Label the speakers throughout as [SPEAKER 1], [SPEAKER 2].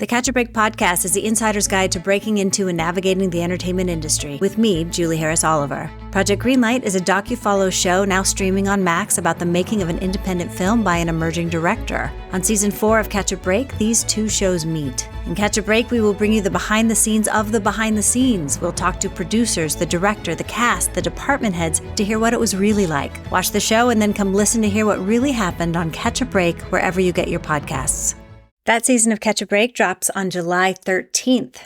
[SPEAKER 1] The Catch a Break podcast is the insider's guide to breaking into and navigating the entertainment industry with me, Julie Harris Oliver. Project Greenlight is a docu-follow show now streaming on Max about the making of an independent film by an emerging director. On season 4 of Catch a Break, these two shows meet. In Catch a Break, we will bring you the behind the scenes of the behind the scenes. We'll talk to producers, the director, the cast, the department heads to hear what it was really like. Watch the show and then come listen to hear what really happened on Catch a Break wherever you get your podcasts. That season of Catch a Break drops on July 13th.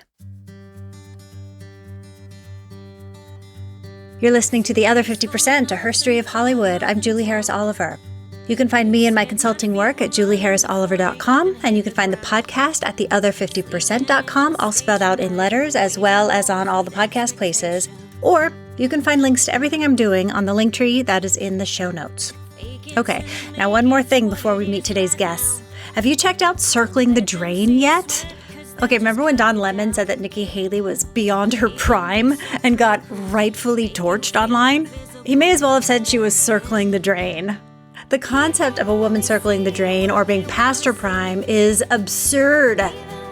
[SPEAKER 1] You're listening to The Other 50%, a history of Hollywood. I'm Julie Harris Oliver. You can find me and my consulting work at julieharrisoliver.com, and you can find the podcast at theother50percent.com, all spelled out in letters, as well as on all the podcast places. Or you can find links to everything I'm doing on the link tree that is in the show notes. Okay, now one more thing before we meet today's guests. Have you checked out Circling the Drain yet? Okay, remember when Don Lemon said that Nikki Haley was beyond her prime and got rightfully torched online? He may as well have said she was circling the drain. The concept of a woman circling the drain or being past her prime is absurd.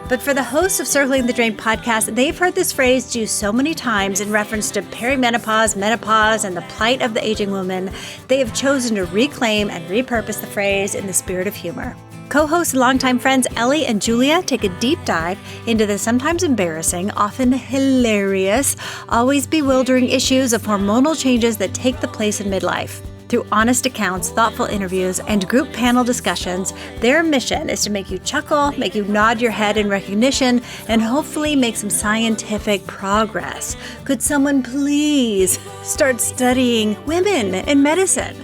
[SPEAKER 1] But for the hosts of Circling the Drain podcast, they've heard this phrase used so many times in reference to perimenopause, menopause, and the plight of the aging woman, they have chosen to reclaim and repurpose the phrase in the spirit of humor. Co-hosts and longtime friends Ellie and Julia take a deep dive into the sometimes embarrassing, often hilarious, always bewildering issues of hormonal changes that take the place in midlife. Through honest accounts, thoughtful interviews, and group panel discussions, their mission is to make you chuckle, make you nod your head in recognition, and hopefully make some scientific progress. Could someone please start studying women in medicine?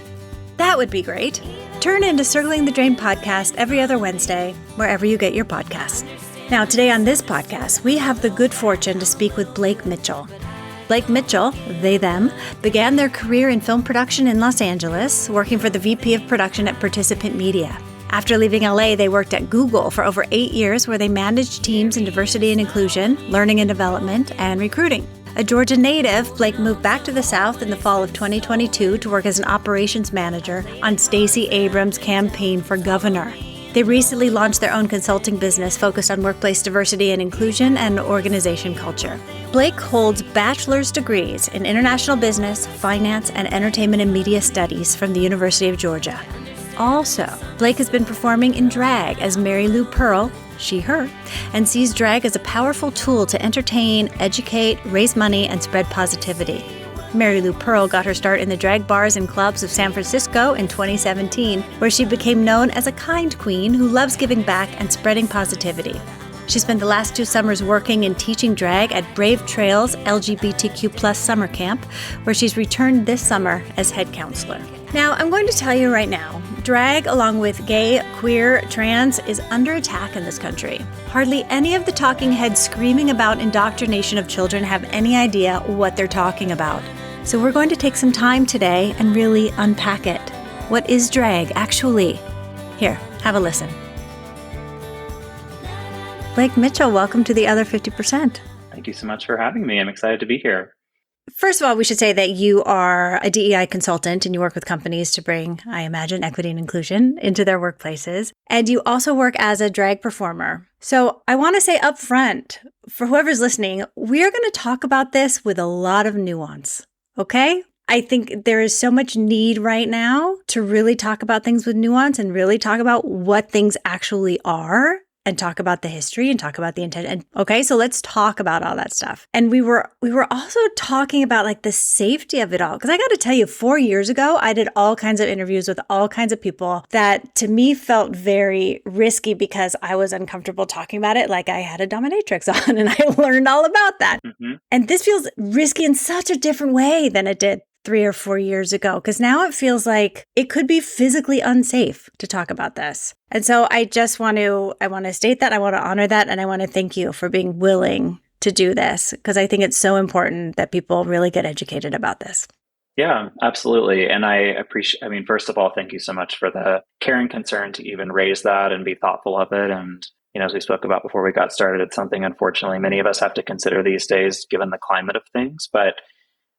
[SPEAKER 1] That would be great. Turn into Circling the Drain podcast every other Wednesday, wherever you get your podcasts. Now, today on this podcast, we have the good fortune to speak with Blake Mitchell. Blake Mitchell, they, them, began their career in film production in Los Angeles, working for the VP of production at Participant Media. After leaving LA, they worked at Google for over 8 years, where they managed teams in diversity and inclusion, learning and development, and recruiting. A Georgia native, Blake moved back to the South in the fall of 2022 to work as an operations manager on Stacey Abrams' campaign for governor. They recently launched their own consulting business focused on workplace diversity and inclusion and organization culture. Blake holds bachelor's degrees in international business, finance, and entertainment and media studies from the University of Georgia. Also, Blake has been performing in drag as Mary Lou Pearl, she, her, and sees drag as a powerful tool to entertain, educate, raise money, and spread positivity. Mary Lou Pearl got her start in the drag bars and clubs of San Francisco in 2017, where she became known as a kind queen who loves giving back and spreading positivity. She spent the last 2 summers working and teaching drag at Brave Trails LGBTQ+ summer camp, where she's returned this summer as head counselor. Now, I'm going to tell you right now, drag, along with gay, queer, trans, is under attack in this country. Hardly any of the talking heads screaming about indoctrination of children have any idea what they're talking about. So we're going to take some time today and really unpack it. What is drag, actually? Here, have a listen. Blake Mitchell, welcome to The Other 50%.
[SPEAKER 2] Thank you so much for having me. I'm excited to be here.
[SPEAKER 1] First of all, we should say that you are a DEI consultant and you work with companies to bring, I imagine, equity and inclusion into their workplaces. And you also work as a drag performer. So I want to say up front, for whoever's listening, we are going to talk about this with a lot of nuance, okay? I think there is so much need right now to really talk about things with nuance and really talk about what things actually are. And talk about the history and talk about the intent. And okay, so let's talk about all that stuff. And we were also talking about like the safety of it all. Because I got to tell you, 4 years ago, I did all kinds of interviews with all kinds of people that to me felt very risky because I was uncomfortable talking about it. Like I had a dominatrix on and I learned all about that. Mm-hmm. And this feels risky in such a different way than it did 3 or 4 years ago, because now it feels like it could be physically unsafe to talk about this. And so I want to state that, I want to honor that, and I want to thank you for being willing to do this, because I think it's so important that people really get educated about this.
[SPEAKER 2] Yeah, absolutely. And first of all, thank you so much for the care and concern to even raise that and be thoughtful of it. And, as we spoke about before we got started, it's something, unfortunately, many of us have to consider these days, given the climate of things. But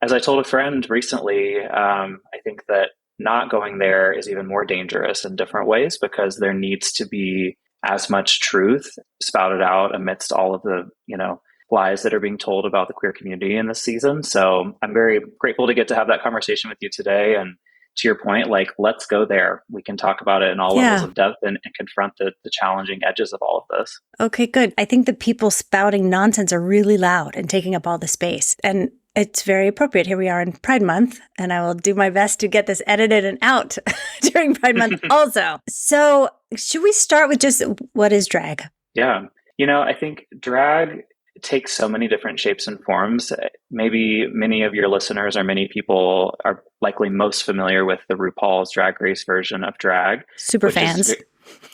[SPEAKER 2] as I told a friend recently, I think that not going there is even more dangerous in different ways, because there needs to be as much truth spouted out amidst all of the, lies that are being told about the queer community in this season. So I'm very grateful to get to have that conversation with you today. And to your point, like, let's go there. We can talk about it in all levels of depth and confront the challenging edges of all of this.
[SPEAKER 1] Okay, good. I think the people spouting nonsense are really loud and taking up all the space. And it's very appropriate. Here we are in Pride Month, and I will do my best to get this edited and out during Pride Month also. So should we start with just what is drag?
[SPEAKER 2] Yeah. I think drag takes so many different shapes and forms. Maybe many of your listeners or many people are likely most familiar with the RuPaul's Drag Race version of drag.
[SPEAKER 1] Super fans.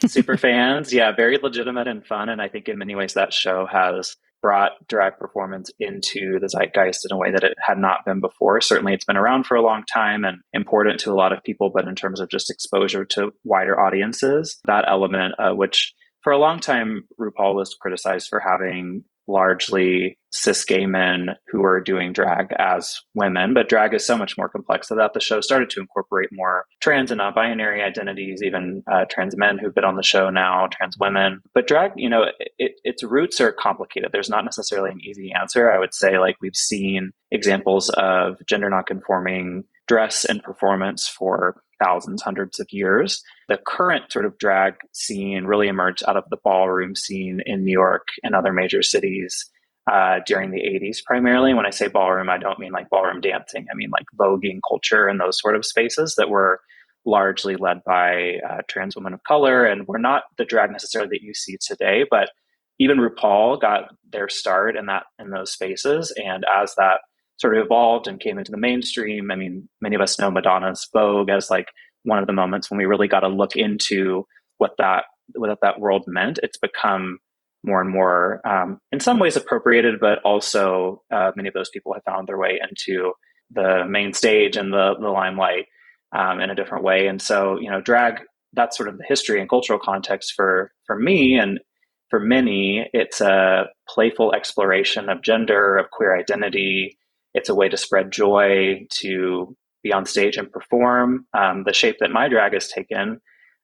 [SPEAKER 2] Super fans. Yeah, very legitimate and fun. And I think in many ways that show has brought drag performance into the zeitgeist in a way that it had not been before. Certainly it's been around for a long time and important to a lot of people, but in terms of just exposure to wider audiences, that element, which for a long time, RuPaul was criticized for having largely cis gay men who were doing drag as women, but drag is so much more complex than that. The show started to incorporate more trans and non-binary identities, even trans men who've been on the show now, trans women. But drag, its roots are complicated. There's not necessarily an easy answer. I would say, like, we've seen examples of gender non-conforming dress and performance for thousands, hundreds of years. The current sort of drag scene really emerged out of the ballroom scene in New York and other major cities during the 80s primarily. When I say ballroom, I don't mean like ballroom dancing. I mean like voguing culture and those sort of spaces that were largely led by trans women of color and were not the drag necessarily that you see today, but even RuPaul got their start in those spaces. And as that sort of evolved and came into the mainstream, I mean, many of us know Madonna's Vogue as like one of the moments when we really got to look into what that world meant. It's become more and more, in some ways, appropriated, but also many of those people have found their way into the main stage and the limelight in a different way. And so, drag, that's sort of the history and cultural context for me. And for many, it's a playful exploration of gender, of queer identity. It's a way to spread joy, to be on stage and perform. The shape that my drag has taken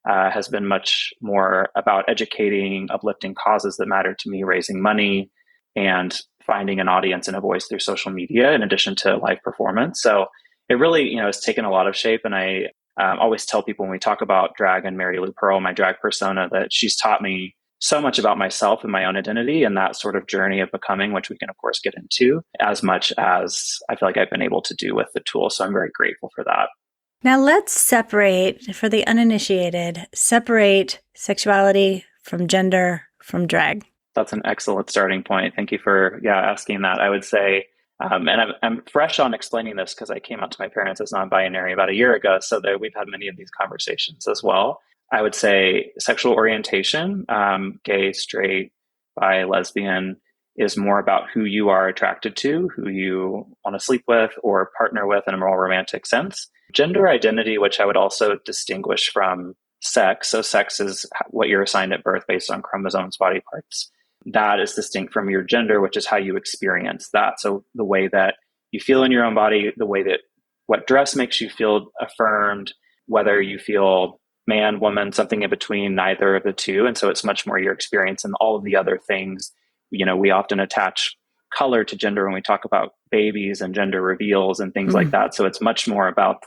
[SPEAKER 2] has been much more about educating, uplifting causes that matter to me, raising money, and finding an audience and a voice through social media in addition to live performance. So it really, has taken a lot of shape. And I always tell people when we talk about drag and Mary Lou Pearl, my drag persona, that she's taught me so much about myself and my own identity and that sort of journey of becoming, which we can, of course, get into, as much as I feel like I've been able to do with the tool. So I'm very grateful for that.
[SPEAKER 1] Now let's separate, for the uninitiated, separate sexuality from gender, from drag.
[SPEAKER 2] That's an excellent starting point. Thank you for asking that. I would say, and I'm fresh on explaining this because I came out to my parents as non-binary about a year ago. So we've had many of these conversations as well. I would say sexual orientation, gay, straight, bi, lesbian, is more about who you are attracted to, who you want to sleep with or partner with in a more romantic sense. Gender identity, which I would also distinguish from sex. So sex is what you're assigned at birth based on chromosomes, body parts. That is distinct from your gender, which is how you experience that. So the way that you feel in your own body, the way that what dress makes you feel affirmed, whether you feel man, woman, something in between, neither of the two. And so it's much more your experience and all of the other things. We often attach color to gender when we talk about babies and gender reveals and things like that. So it's much more about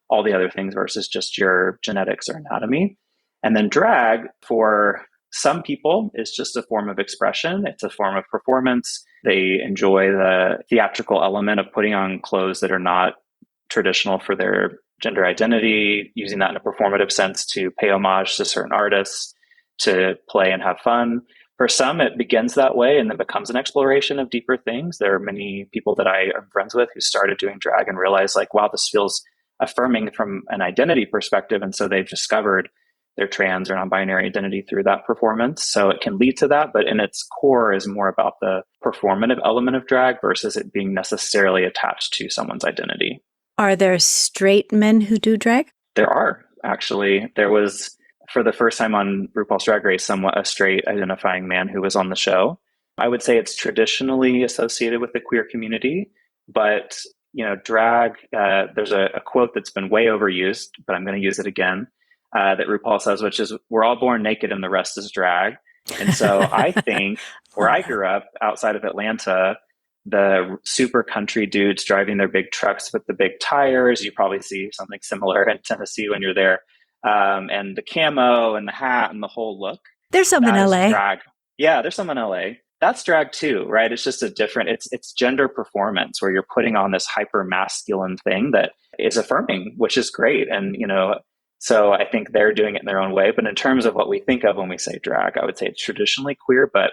[SPEAKER 2] all the other things versus just your genetics or anatomy. And then drag, for some people, is just a form of expression. It's a form of performance. They enjoy the theatrical element of putting on clothes that are not traditional for their gender identity, using that in a performative sense to pay homage to certain artists, to play and have fun. For some, it begins that way and then becomes an exploration of deeper things. There are many people that I am friends with who started doing drag and realized, like, wow, this feels affirming from an identity perspective. And so they've discovered their trans or non-binary identity through that performance. So it can lead to that, but in its core is more about the performative element of drag versus it being necessarily attached to someone's identity.
[SPEAKER 1] Are there straight men who do drag?
[SPEAKER 2] There are, actually. There was, for the first time on RuPaul's Drag Race, somewhat a straight identifying man who was on the show. I would say it's traditionally associated with the queer community, but drag, there's a quote that's been way overused, but I'm going to use it again. that RuPaul says, which is we're all born naked and the rest is drag. And so I think where I grew up outside of Atlanta, the super country dudes driving their big trucks with the big tires, you probably see something similar in Tennessee when you're there. And the camo and the hat and the whole look.
[SPEAKER 1] There's some in LA.
[SPEAKER 2] Drag. Yeah, there's some in LA. That's drag too, right? It's just a different, it's gender performance where you're putting on this hyper masculine thing that is affirming, which is great. And, so I think they're doing it in their own way. But in terms of what we think of when we say drag, I would say it's traditionally queer, but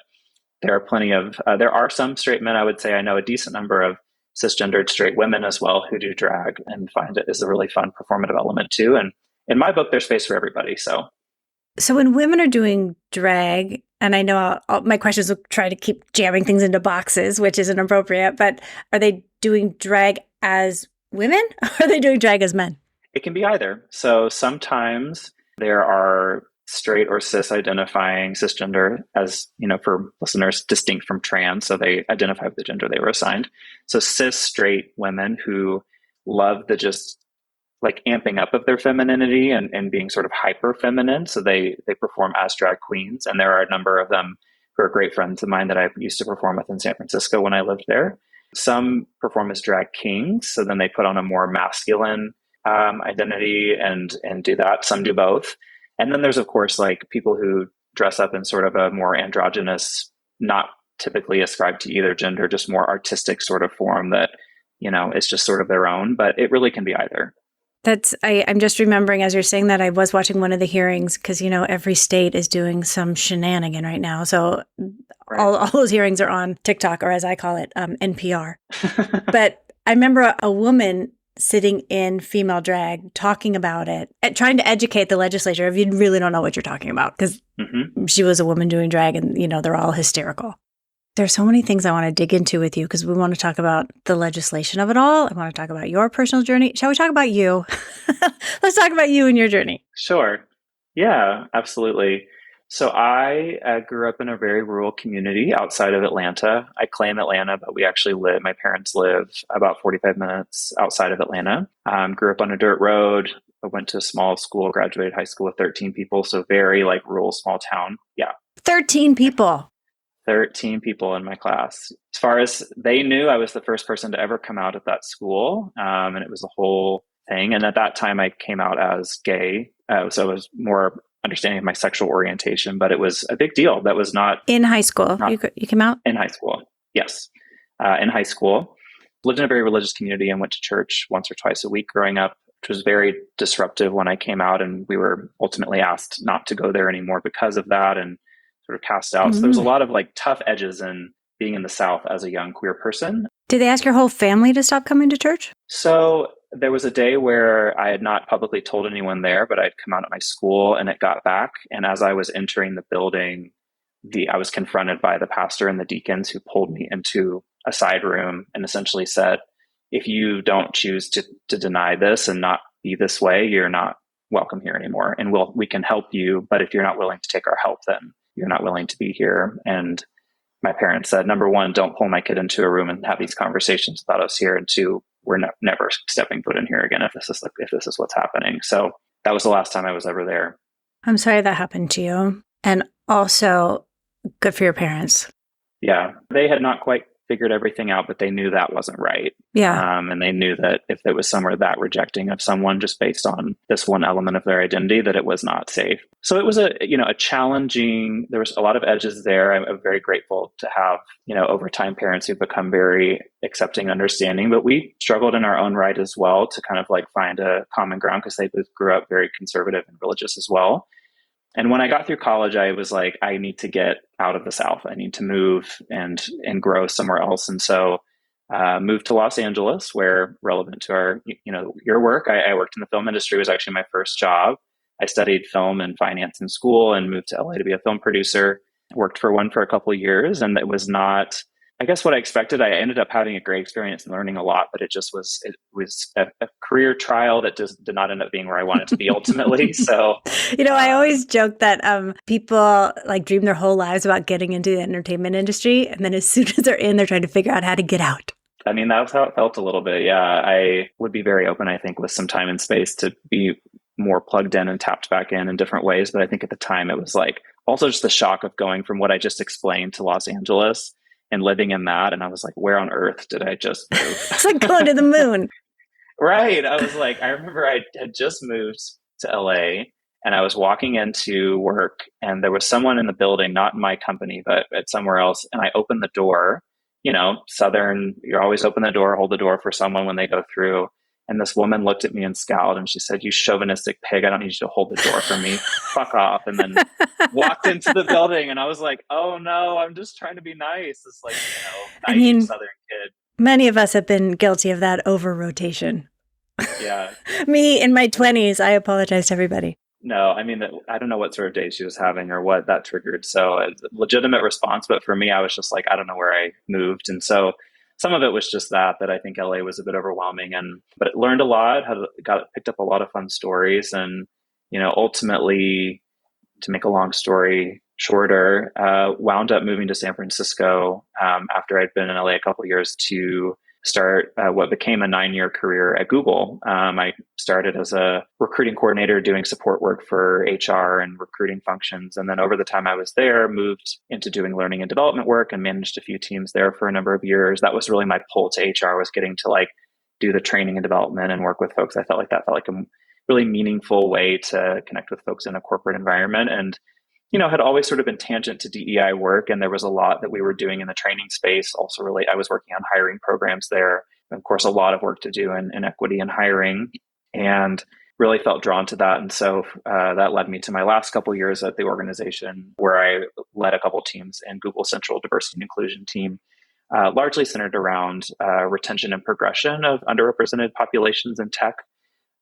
[SPEAKER 2] there are some straight men. I would say I know a decent number of cisgendered straight women as well who do drag and find it is a really fun performative element too. And in my book, there's space for everybody. So
[SPEAKER 1] when women are doing drag, and I know my questions will try to keep jamming things into boxes, which isn't appropriate, but are they doing drag as women or are they doing drag as men?
[SPEAKER 2] It can be either. So sometimes there are straight or cis identifying cisgender as, for listeners, distinct from trans. So they identify with the gender they were assigned. So cis straight women who love the just like amping up of their femininity and being sort of hyper feminine. So they perform as drag queens. And there are a number of them who are great friends of mine that I used to perform with in San Francisco when I lived there. Some perform as drag kings. So then they put on a more masculine identity and do that. Some do both. And then there's, of course, like people who dress up in sort of a more androgynous, not typically ascribed to either gender, just more artistic sort of form that, is just sort of their own, but it really can be either.
[SPEAKER 1] I'm just remembering as you're saying that I was watching one of the hearings because, every state is doing some shenanigan right now. So right. all those hearings are on TikTok, or as I call it, NPR. But I remember a woman sitting in female drag talking about it, trying to educate the legislature if you really don't know what you're talking about, because she was a woman doing drag and, they're all hysterical. There's so many things I want to dig into with you because we want to talk about the legislation of it all. I want to talk about your personal journey. Shall we talk about you? Let's talk about you and your journey.
[SPEAKER 2] Sure. Yeah, absolutely. So I grew up in a very rural community outside of Atlanta. I claim Atlanta, but my parents live about 45 minutes outside of Atlanta. Grew up on a dirt road. I went to a small school, graduated high school with 13 people. So very like rural, small town. Yeah.
[SPEAKER 1] 13 people.
[SPEAKER 2] 13 people in my class. As far as they knew, I was the first person to ever come out at that school. And it was a whole thing. And at that time I came out as gay. So it was more understanding of my sexual orientation, but it was a big deal. That was not
[SPEAKER 1] in high school. You came out
[SPEAKER 2] in high school. Yes. In high school, lived in a very religious community and went to church once or twice a week growing up, which was very disruptive when I came out. And we were ultimately asked not to go there anymore because of that and sort of cast out. So there was a lot of like tough edges in being in the South as a young queer person.
[SPEAKER 1] Did they ask your whole family to stop coming to church?
[SPEAKER 2] So there was a day where I had not publicly told anyone there, but I'd come out at my school and it got back. And as I was entering the building, I was confronted by the pastor and the deacons who pulled me into a side room and essentially said, if you don't choose to deny this and not be this way, you're not welcome here anymore. And we can help you, but if you're not willing to take our help, then you're not willing to be here. And my parents said, number one, don't pull my kid into a room and have these conversations about us here. And two, we're never stepping foot in here again if this is what's happening. So that was the last time I was ever there.
[SPEAKER 1] I'm sorry that happened to you. And also, good for your parents.
[SPEAKER 2] Yeah, they had not quite figured everything out, but they knew that wasn't right.
[SPEAKER 1] Yeah.
[SPEAKER 2] And they knew that if it was somewhere that rejecting of someone just based on this one element of their identity, that it was not safe. So it was a challenging, there was a lot of edges there. I'm very grateful to have, over time parents who've become very accepting and understanding, but we struggled in our own right as well to kind of like find a common ground because they both grew up very conservative and religious as well. And when I got through college, I was like, I need to get out of the South. I need to move and grow somewhere else. And so moved to Los Angeles, where relevant to our, your work, I worked in the film industry. It was actually my first job. I studied film and finance in school and moved to LA to be a film producer. Worked for one for a couple of years. And it was not, I guess, what I expected. I ended up having a great experience and learning a lot, but it was a career trial that did not end up being where I wanted to be ultimately. So,
[SPEAKER 1] I always joke that people like dream their whole lives about getting into the entertainment industry. And then as soon as they're in, they're trying to figure out how to get out.
[SPEAKER 2] I mean, that's how it felt a little bit. Yeah. I would be very open, I think, with some time and space to be more plugged in and tapped back in different ways. But I think at the time it was like also just the shock of going from what I just explained to Los Angeles and living in that. And I was like, where on earth did I just move?
[SPEAKER 1] It's like going to the moon.
[SPEAKER 2] Right. I was like, I remember I had just moved to LA and I was walking into work and there was someone in the building, not in my company, but at somewhere else. And I opened the door, Southern, you're always open the door, hold the door for someone when they go through. And this woman looked at me and scowled and she said, "You chauvinistic pig, I don't need you to hold the door for me. Fuck off." And then walked into the building and I was like, oh no, I'm just trying to be nice. It's like, naive Southern kid.
[SPEAKER 1] Many of us have been guilty of that over rotation.
[SPEAKER 2] Yeah.
[SPEAKER 1] Me in my 20s, I apologize to everybody.
[SPEAKER 2] No, I mean, I don't know what sort of day she was having or what that triggered. So it's a legitimate response. But for me, I was just like, I don't know where I moved. And so some of it was just that I think LA was a bit overwhelming but it learned a lot, picked up a lot of fun stories. And, ultimately, to make a long story shorter, wound up moving to San Francisco after I'd been in LA a couple of years to start what became a 9-year career at Google. I started as a recruiting coordinator doing support work for HR and recruiting functions. And then over the time I was there, moved into doing learning and development work and managed a few teams there for a number of years. That was really my pull to HR, was getting to do the training and development and work with folks. I felt like that felt like a really meaningful way to connect with folks in a corporate environment. And had always sort of been tangent to DEI work. And there was a lot that we were doing in the training space. Also I was working on hiring programs there. And of course, a lot of work to do in equity and hiring, and really felt drawn to that. And so that led me to my last couple of years at the organization, where I led a couple teams in Google Central Diversity and Inclusion team, largely centered around retention and progression of underrepresented populations in tech.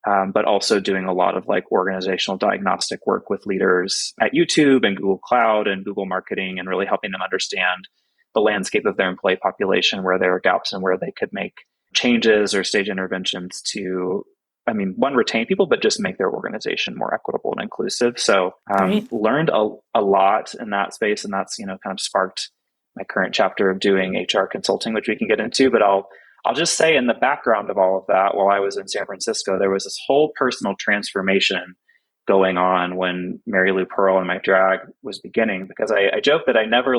[SPEAKER 2] But also doing a lot of organizational diagnostic work with leaders at YouTube and Google Cloud and Google Marketing, and really helping them understand the landscape of their employee population, where there are gaps and where they could make changes or stage interventions to, one, retain people, but just make their organization more equitable and inclusive. So learned a lot in that space, and that's, kind of sparked my current chapter of doing HR consulting, which we can get into, but I'll just say in the background of all of that, while I was in San Francisco, there was this whole personal transformation going on when Mary Lou Pearl and my drag was beginning, because I joke that I never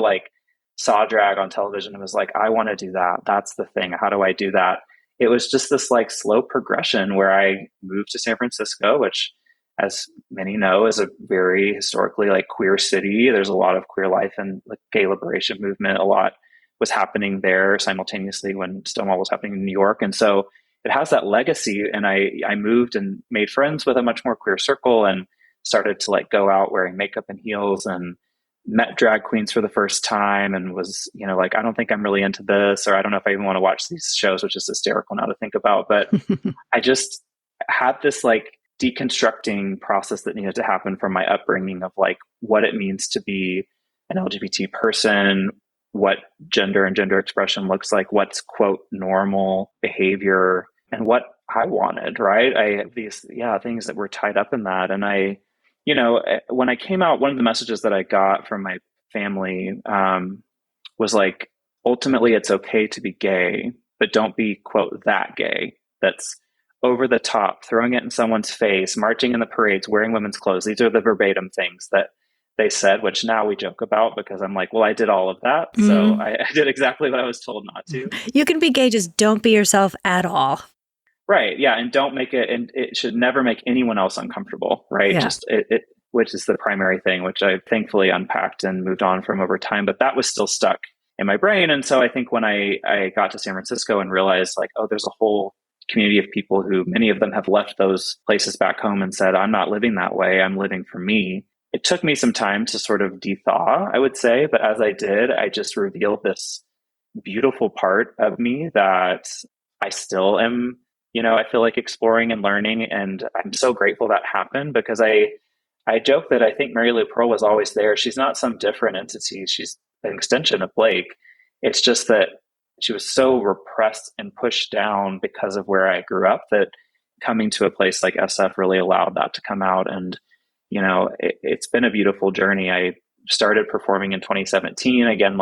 [SPEAKER 2] saw drag on television and was like, I want to do that. That's the thing. How do I do that? It was just this slow progression where I moved to San Francisco, which, as many know, is a very historically queer city. There's a lot of queer life and gay liberation movement. A lot was happening there simultaneously when Stonewall was happening in New York. And so it has that legacy. And I moved and made friends with a much more queer circle and started to go out wearing makeup and heels, and met drag queens for the first time, and was, I don't think I'm really into this, or I don't know if I even want to watch these shows, which is hysterical now to think about. But I just had this deconstructing process that needed to happen from my upbringing of what it means to be an LGBT person, what gender and gender expression looks like, what's quote normal behavior, and what I wanted, right? I have these things that were tied up in that. And when I came out, one of the messages that I got from my family was ultimately it's okay to be gay, but don't be quote that gay. That's over the top, throwing it in someone's face, marching in the parades, wearing women's clothes. These are the verbatim things that they said, which now we joke about, because I'm like, well, I did all of that. So I did exactly what I was told not to.
[SPEAKER 1] You can be gay, just don't be yourself at all.
[SPEAKER 2] Right. Yeah. And don't make it, and it should never make anyone else uncomfortable. Right.
[SPEAKER 1] Yeah.
[SPEAKER 2] Just which is the primary thing, which I thankfully unpacked and moved on from over time. But that was still stuck in my brain. And so I think when I got to San Francisco and realized oh, there's a whole community of people who, many of them have left those places back home and said, I'm not living that way. I'm living for me. It took me some time to sort of de-thaw, I would say. But as I did, I just revealed this beautiful part of me that I still am, I feel like exploring and learning. And I'm so grateful that happened, because I joke that I think Mary Lou Pearl was always there. She's not some different entity. She's an extension of Blake. It's just that she was so repressed and pushed down because of where I grew up, that coming to a place like SF really allowed that to come out. And it's been a beautiful journey. I started performing in 2017, again,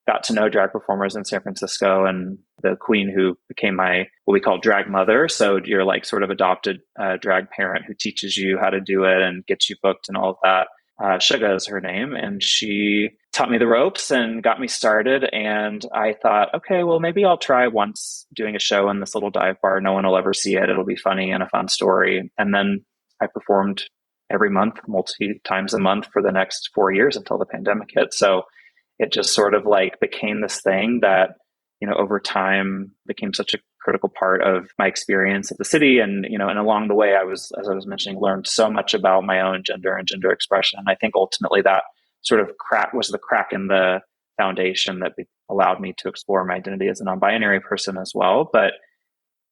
[SPEAKER 2] got to know drag performers in San Francisco, and the queen who became my, what we call drag mother. So you're like sort of adopted drag parent who teaches you how to do it and gets you booked and all of that. Suga is her name, and she taught me the ropes and got me started. And I thought, okay, well, maybe I'll try once doing a show in this little dive bar. No one will ever see it. It'll be funny and a fun story. And then I performed every month, multi times a month for the next 4 years until the pandemic hit. So it just sort of like became this thing that, over time became such a critical part of my experience at the city. And, and along the way, as I was mentioning, learned so much about my own gender and gender expression. And I think ultimately that sort of was the crack in the foundation that allowed me to explore my identity as a non-binary person as well. But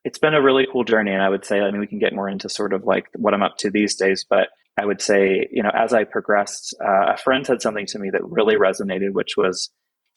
[SPEAKER 2] it's been a really cool journey. And I would say, we can get more into sort of like what I'm up to these days, but I would say, as I progressed, a friend said something to me that really resonated, which was,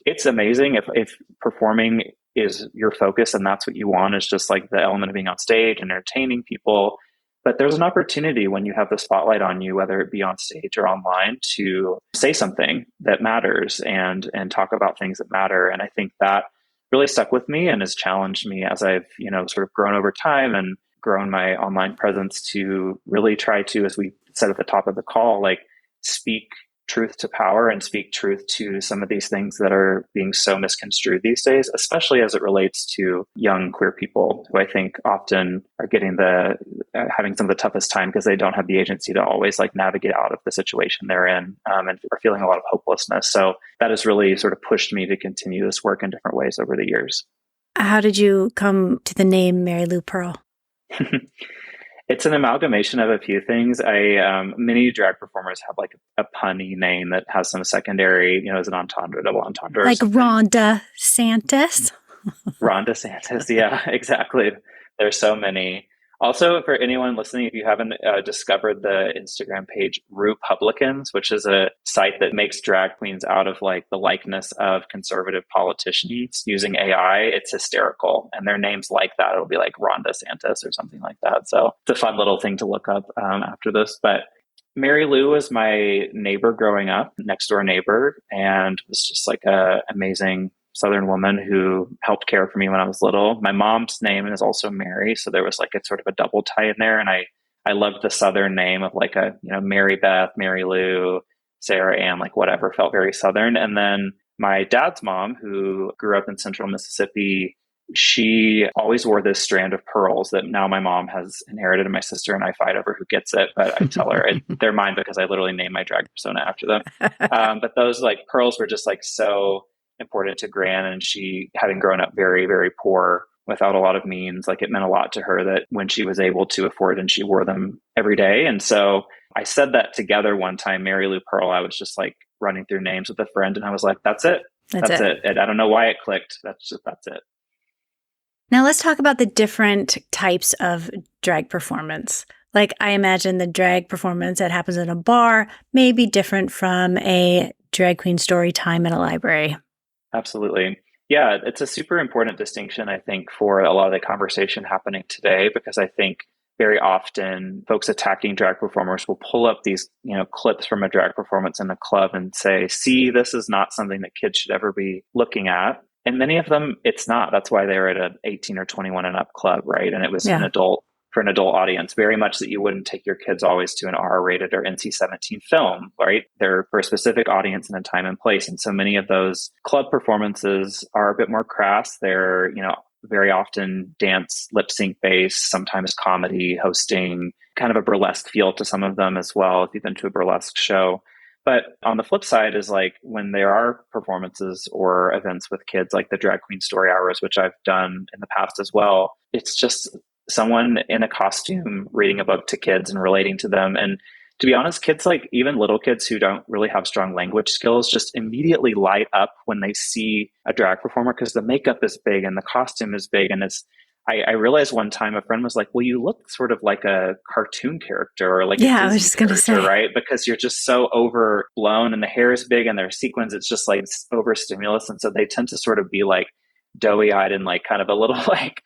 [SPEAKER 2] it's amazing if performing is your focus and that's what you want, is just like the element of being on stage and entertaining people. But there's an opportunity when you have the spotlight on you, whether it be on stage or online, to say something that matters and talk about things that matter. And I think that really stuck with me and has challenged me as I've, sort of grown over time and grown my online presence to really try to, as we said at the top of the call, like speak truth to power and speak truth to some of these things that are being so misconstrued these days, especially as it relates to young queer people who I think often are getting having some of the toughest time because they don't have the agency to always like navigate out of the situation they're in, and are feeling a lot of hopelessness. So that has really sort of pushed me to continue this work in different ways over the years.
[SPEAKER 1] How did you come to the name Mary Lou Pearl?
[SPEAKER 2] It's an amalgamation of a few things. Many drag performers have like a punny name that has some secondary, as an entendre, double entendre.
[SPEAKER 1] Like Rhonda Santis?
[SPEAKER 2] Rhonda Santis, yeah, exactly. There's so many. Also, for anyone listening, if you haven't discovered the Instagram page Republicans, which is a site that makes drag queens out of like the likeness of conservative politicians using AI, it's hysterical. And their names like that, it'll be like Rhonda Santis or something like that. So it's a fun little thing to look up after this. But Mary Lou was my neighbor growing up, next door neighbor, and was just like an amazing Southern woman who helped care for me when I was little. My mom's name is also Mary, so there was like a sort of a double tie in there. And I loved the Southern name of like Mary Beth, Mary Lou, Sarah Ann, like whatever, felt very Southern. And then my dad's mom, who grew up in Central Mississippi, she always wore this strand of pearls that now my mom has inherited, and my sister and I fight over who gets it. But I tell her they're mine because I literally named my drag persona after them. But those like pearls were just like so important to Gran, and she, having grown up very, very poor without a lot of means, like it meant a lot to her that when she was able to afford, and she wore them every day. And so I said that together one time, Mary Lou Pearl. I was just like running through names with a friend, and I was like, that's it. That's it. And I don't know why it clicked. That's it.
[SPEAKER 1] Now let's talk about the different types of drag performance. Like I imagine the drag performance that happens in a bar may be different from a drag queen story time in a library.
[SPEAKER 2] Absolutely. Yeah, it's a super important distinction, I think, for a lot of the conversation happening today, because I think very often folks attacking drag performers will pull up these, clips from a drag performance in a club and say, see, this is not something that kids should ever be looking at. And many of them, it's not. That's why they're at an 18 or 21 and up club, right? And it was for an adult audience, very much that you wouldn't take your kids always to an R-rated or NC-17 film, right? They're for a specific audience and a time and place. And so many of those club performances are a bit more crass. They're, very often dance, lip sync based, sometimes comedy, hosting, kind of a burlesque feel to some of them as well, if you've been to a burlesque show. But on the flip side is like when there are performances or events with kids, like the Drag Queen Story Hours, which I've done in the past as well, it's just someone in a costume reading a book to kids and relating to them. And to be honest, kids, like even little kids who don't really have strong language skills, just immediately light up when they see a drag performer because the makeup is big and the costume is big. And I realized one time a friend was like, well, you look sort of like a cartoon character or like a Disney
[SPEAKER 1] I was just going to say,
[SPEAKER 2] right? Because you're just so overblown and the hair is big and their sequins, it's just like overstimulus. And so they tend to sort of be like doughy eyed and like kind of a little like,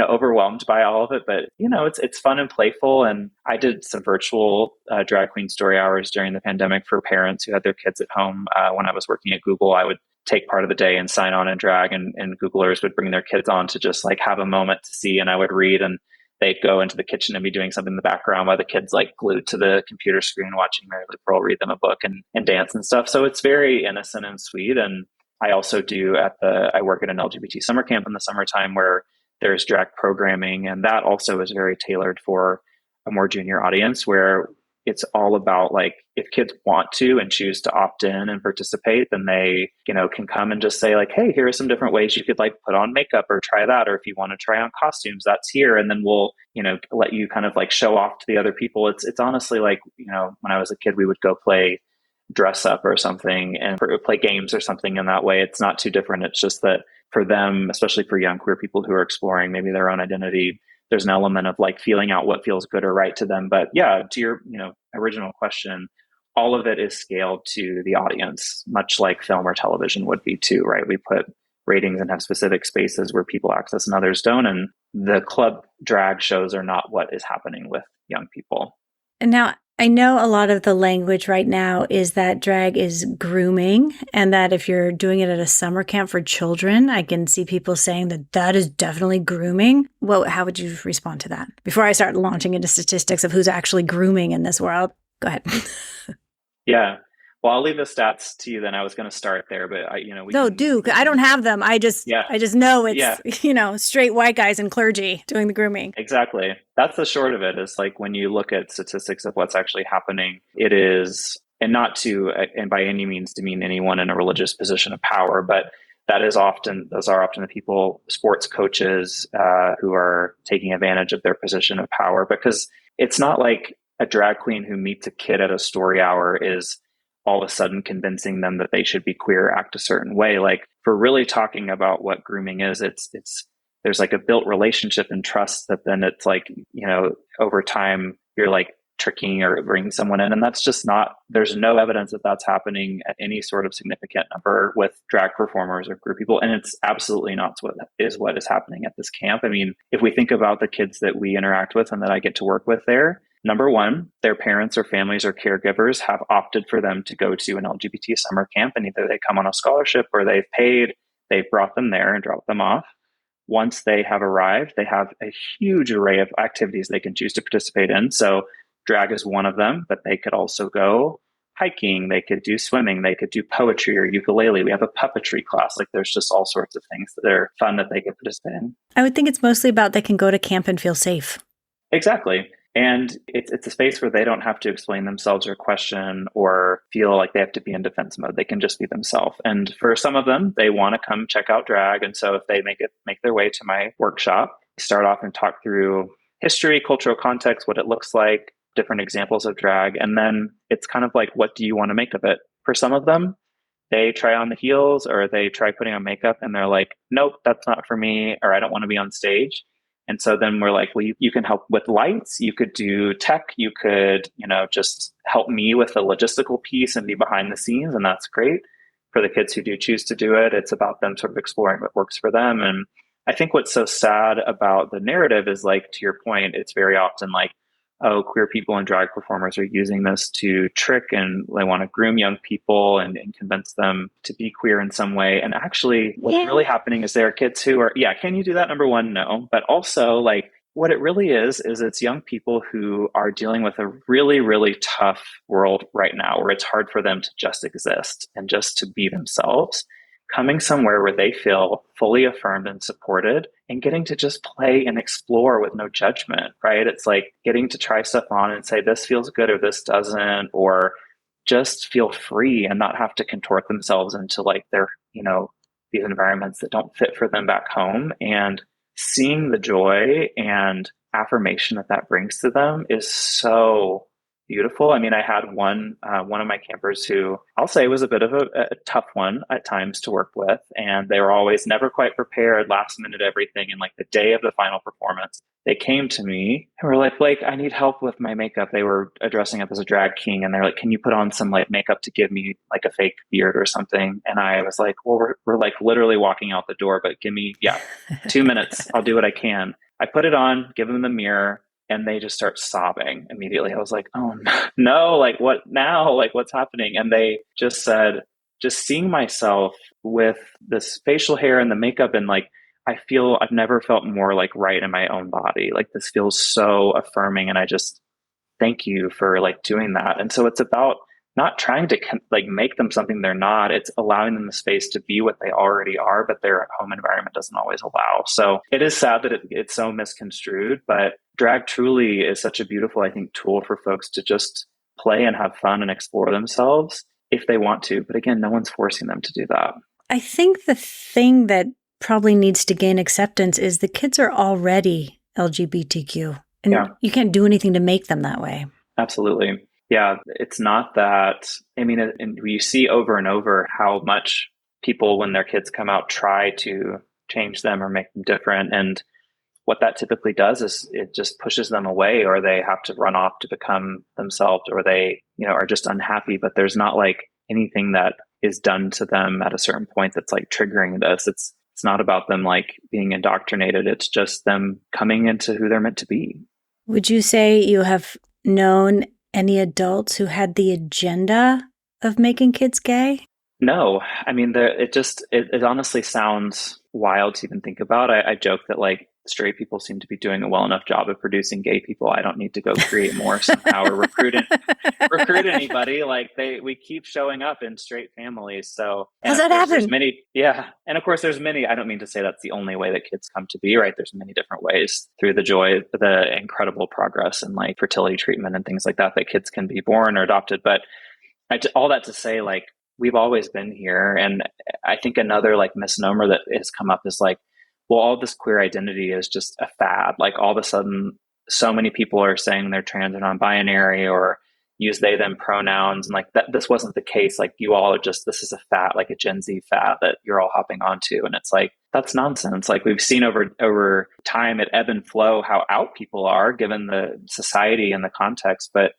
[SPEAKER 2] overwhelmed by all of it. But, it's fun and playful. And I did some virtual drag queen story hours during the pandemic for parents who had their kids at home. When I was working at Google, I would take part of the day and sign on in drag, and Googlers would bring their kids on to just like have a moment to see, and I would read, and they'd go into the kitchen and be doing something in the background while the kids like glued to the computer screen watching Mary Lou Pearl read them a book and dance and stuff. So it's very innocent and sweet. And I also I work at an LGBT summer camp in the summertime where there's drag programming, and that also is very tailored for a more junior audience, where it's all about like, if kids want to and choose to opt in and participate, then they, can come and just say like, hey, here are some different ways you could like put on makeup or try that. Or if you want to try on costumes, that's here. And then we'll, let you kind of like show off to the other people. It's honestly like, when I was a kid, we would go play dress up or something and play games or something in that way. It's not too different. It's just that for them, especially for young queer people who are exploring maybe their own identity, there's an element of like feeling out what feels good or right to them. But yeah, to your, original question, all of it is scaled to the audience, much like film or television would be too, right? We put ratings and have specific spaces where people access and others don't. And the club drag shows are not what is happening with young people.
[SPEAKER 1] And now I know a lot of the language right now is that drag is grooming, and that if you're doing it at a summer camp for children, I can see people saying that is definitely grooming. Well, how would you respond to that? Before I start launching into statistics of who's actually grooming in this world, go ahead.
[SPEAKER 2] Yeah. Well, I'll leave the stats to you then. I was going to start there, but I
[SPEAKER 1] don't have them. I just know it's, straight white guys and clergy doing the grooming.
[SPEAKER 2] Exactly. That's the short of it, is like when you look at statistics of what's actually happening, it is, and by any means demean anyone in a religious position of power, but those are often the people, sports coaches, who are taking advantage of their position of power, because it's not like a drag queen who meets a kid at a story hour is all of a sudden convincing them that they should be queer, act a certain way. Like, for really talking about what grooming is, it's there's like a built relationship and trust that then it's like, over time you're like tricking or bringing someone in. And that's just there's no evidence that that's happening at any sort of significant number with drag performers or queer people. And it's absolutely not what is happening at this camp. I mean, if we think about the kids that we interact with and that I get to work with there, number one, their parents or families or caregivers have opted for them to go to an LGBT summer camp, and either they come on a scholarship or they've brought them there and dropped them off. Once they have arrived, they have a huge array of activities they can choose to participate in. So drag is one of them, but they could also go hiking, they could do swimming, they could do poetry or ukulele. We have a puppetry class. Like, there's just all sorts of things that are fun that they could participate in.
[SPEAKER 1] I would think it's mostly about they can go to camp and feel safe.
[SPEAKER 2] Exactly. And it's a space where they don't have to explain themselves or question or feel like they have to be in defense mode. They can just be themselves. And for some of them, they want to come check out drag. And so if they make their way to my workshop, start off and talk through history, cultural context, what it looks like, different examples of drag. And then it's kind of like, what do you want to make of it? For some of them, they try on the heels or they try putting on makeup and they're like, nope, that's not for me, or I don't want to be on stage. And so then we're like, well, you can help with lights, you could do tech, you could, just help me with the logistical piece and be behind the scenes. And that's great. For the kids who do choose to do it, it's about them sort of exploring what works for them. And I think what's so sad about the narrative is, like, to your point, it's very often like, oh, queer people and drag performers are using this to trick, and they want to groom young people and convince them to be queer in some way. And actually, what's really happening is there are kids who are, can you do that? Number one, no. But also, like, what it really is it's young people who are dealing with a really, really tough world right now, where it's hard for them to just exist and just to be themselves, coming somewhere where they feel fully affirmed and supported, and getting to just play and explore with no judgment, right? It's like getting to try stuff on and say, this feels good or this doesn't, or just feel free and not have to contort themselves into like their, these environments that don't fit for them back home. And seeing the joy and affirmation that brings to them is so beautiful. I mean, I had one of my campers who I'll say was a bit of a tough one at times to work with. And they were always never quite prepared, last minute everything. And like the day of the final performance, they came to me and were like, Blake, I need help with my makeup. They were dressing up as a drag king. And they're like, can you put on some like makeup to give me like a fake beard or something? And I was like, well, we're like literally walking out the door, but give me, 2 minutes. I'll do what I can. I put it on, give them the mirror, and they just start sobbing immediately. I was like, oh no, like what now? Like what's happening? And they just said, just seeing myself with this facial hair and the makeup, and like, I feel I've never felt more like right in my own body. Like this feels so affirming. And I just thank you for like doing that. And so it's about not trying to like make them something they're not. It's allowing them the space to be what they already are, but their home environment doesn't always allow. So it is sad that it's so misconstrued, but drag truly is such a beautiful, I think, tool for folks to just play and have fun and explore themselves if they want to. But again, no one's forcing them to do that.
[SPEAKER 1] I think the thing that probably needs to gain acceptance is the kids are already LGBTQ, and you can't do anything to make them that way.
[SPEAKER 2] Absolutely. Yeah, it's not that. I mean, and you see over and over how much people, when their kids come out, try to change them or make them different. And what that typically does is it just pushes them away, or they have to run off to become themselves, or they, are just unhappy. But there's not like anything that is done to them at a certain point that's like triggering this. It's not about them like being indoctrinated. It's just them coming into who they're meant to be.
[SPEAKER 1] Would you say you have known any adults who had the agenda of making kids gay?
[SPEAKER 2] No. I mean, it honestly sounds wild to even think about. I joke that like straight people seem to be doing a well enough job of producing gay people. I don't need to go create more somehow or recruit anybody. Like we keep showing up in straight families. So
[SPEAKER 1] how's that happen?
[SPEAKER 2] And of course there's many, I don't mean to say that's the only way that kids come to be, right? There's many different ways through the incredible progress and like fertility treatment and things like that kids can be born or adopted. But all that to say, like, we've always been here. And I think another like misnomer that has come up is like, well, all this queer identity is just a fad. Like all of a sudden, so many people are saying they're trans or non-binary or use they, them pronouns. And like that, this wasn't the case. Like you all are just, this is a fad, like a Gen Z fad that you're all hopping onto. And it's like, that's nonsense. Like we've seen over time at ebb and flow how out people are given the society and the context. But,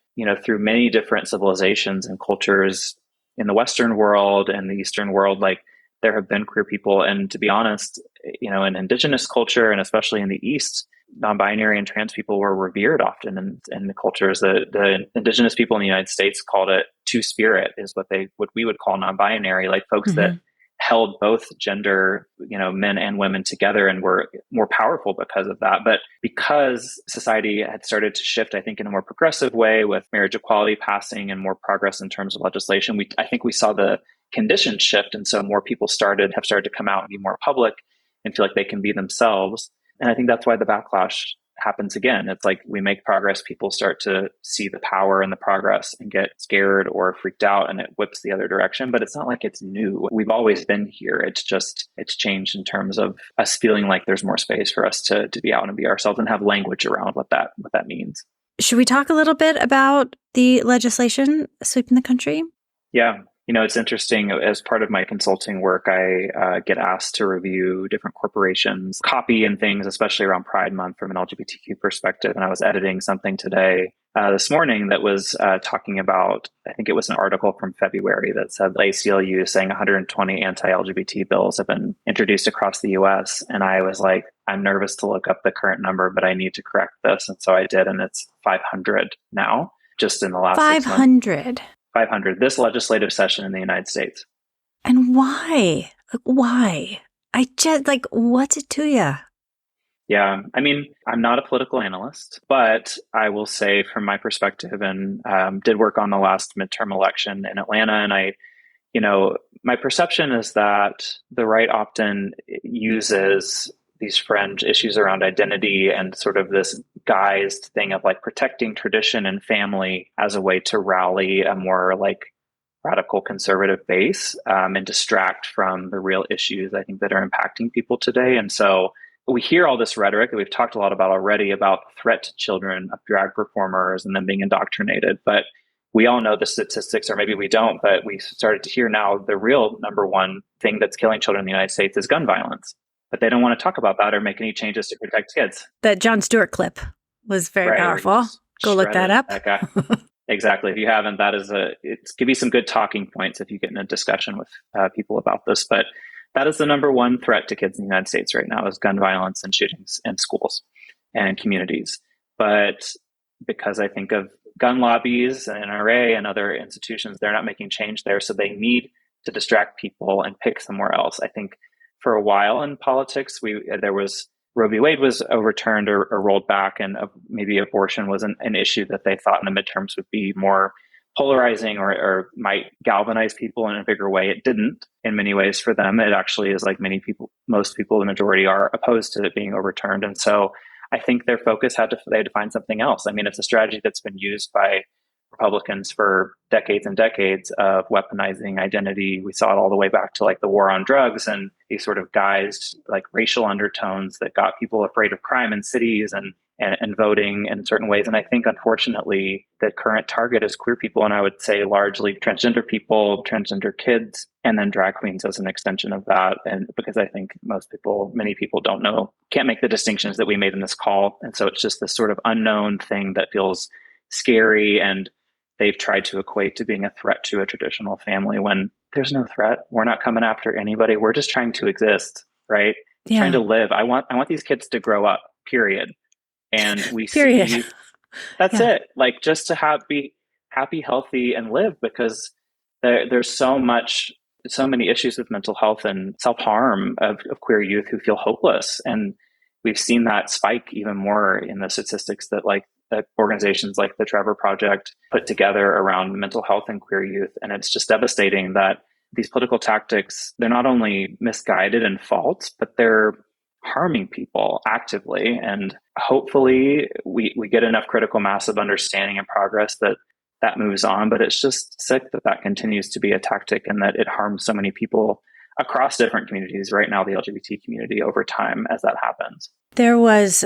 [SPEAKER 2] through many different civilizations and cultures in the Western world and the Eastern world, like there have been queer people. And to be honest, in indigenous culture, and especially in the East, non-binary and trans people were revered often in the cultures. The indigenous people in the United States called it two-spirit, is what we would call non-binary, like folks that held both gender, men and women together and were more powerful because of that. But because society had started to shift, I think, in a more progressive way with marriage equality passing and more progress in terms of legislation, I think we saw the conditions shift. And so more people have started to come out and be more public and feel like they can be themselves. And I think that's why the backlash happens again. It's like we make progress, people start to see the power and the progress and get scared or freaked out, and it whips the other direction. But it's not like it's new. We've always been here. It's changed in terms of us feeling like there's more space for us to be out and be ourselves and have language around what that means.
[SPEAKER 1] Should we talk a little bit about the legislation sweeping the country?
[SPEAKER 2] Yeah. It's interesting. As part of my consulting work, I get asked to review different corporations' copy and things, especially around Pride Month from an LGBTQ perspective. And I was editing something today, this morning, that was talking about, I think it was an article from February that said the ACLU is saying 120 anti-LGBT bills have been introduced across the US. And I was like, I'm nervous to look up the current number, but I need to correct this. And so I did. And it's 500 now, just in the last
[SPEAKER 1] 500.
[SPEAKER 2] 500 this legislative session in the United States.
[SPEAKER 1] And why? Why? I just what's it to you?
[SPEAKER 2] Yeah. I mean, I'm not a political analyst, but I will say from my perspective, and did work on the last midterm election in Atlanta. And my perception is that the right often uses these fringe issues around identity and sort of this guised thing of like protecting tradition and family as a way to rally a more like radical conservative base and distract from the real issues I think that are impacting people today. And so we hear all this rhetoric that we've talked a lot about already about threat to children of drag performers and them being indoctrinated. But we all know the statistics, or maybe we don't, but we started to hear now the real number one thing that's killing children in the United States is gun violence. But they don't want to talk about that or make any changes to protect kids.
[SPEAKER 1] That Jon Stewart clip was very powerful. Go look that up.
[SPEAKER 2] That guy. Exactly. If you haven't, it give you some good talking points if you get in a discussion with people about this. But that is the number one threat to kids in the United States right now, is gun violence and shootings in schools and communities. But because I think of gun lobbies and NRA and other institutions, they're not making change there. So they need to distract people and pick somewhere else. I think for a while in politics, there was Roe v. Wade was overturned or rolled back, and maybe abortion was an issue that they thought in the midterms would be more polarizing or might galvanize people in a bigger way. It didn't in many ways for them. It actually is like most people, the majority are opposed to it being overturned. And so I think their focus they had to find something else. I mean, it's a strategy that's been used by Republicans for decades and decades of weaponizing identity. We saw it all the way back to like the war on drugs and these sort of guised like racial undertones that got people afraid of crime in cities and voting in certain ways. And I think, unfortunately, the current target is queer people. And I would say largely transgender people, transgender kids, and then drag queens as an extension of that. And because I think many people don't know, can't make the distinctions that we made in this call. And so it's just this sort of unknown thing that feels scary. And they've tried to equate to being a threat to a traditional family when there's no threat. We're not coming after anybody. We're just trying to exist, right? Yeah. Trying to live. I want these kids to grow up, period. And we see that's it. Like just to be happy, healthy, and live, because there's so many issues with mental health and self-harm of queer youth who feel hopeless. And we've seen that spike even more in the statistics that organizations like the Trevor Project put together around mental health and queer youth. And it's just devastating that these political tactics, they're not only misguided and false, but they're harming people actively. And hopefully we get enough critical mass of understanding and progress that moves on. But it's just sick that continues to be a tactic and that it harms so many people across different communities right now, the LGBT community, over time as that happens.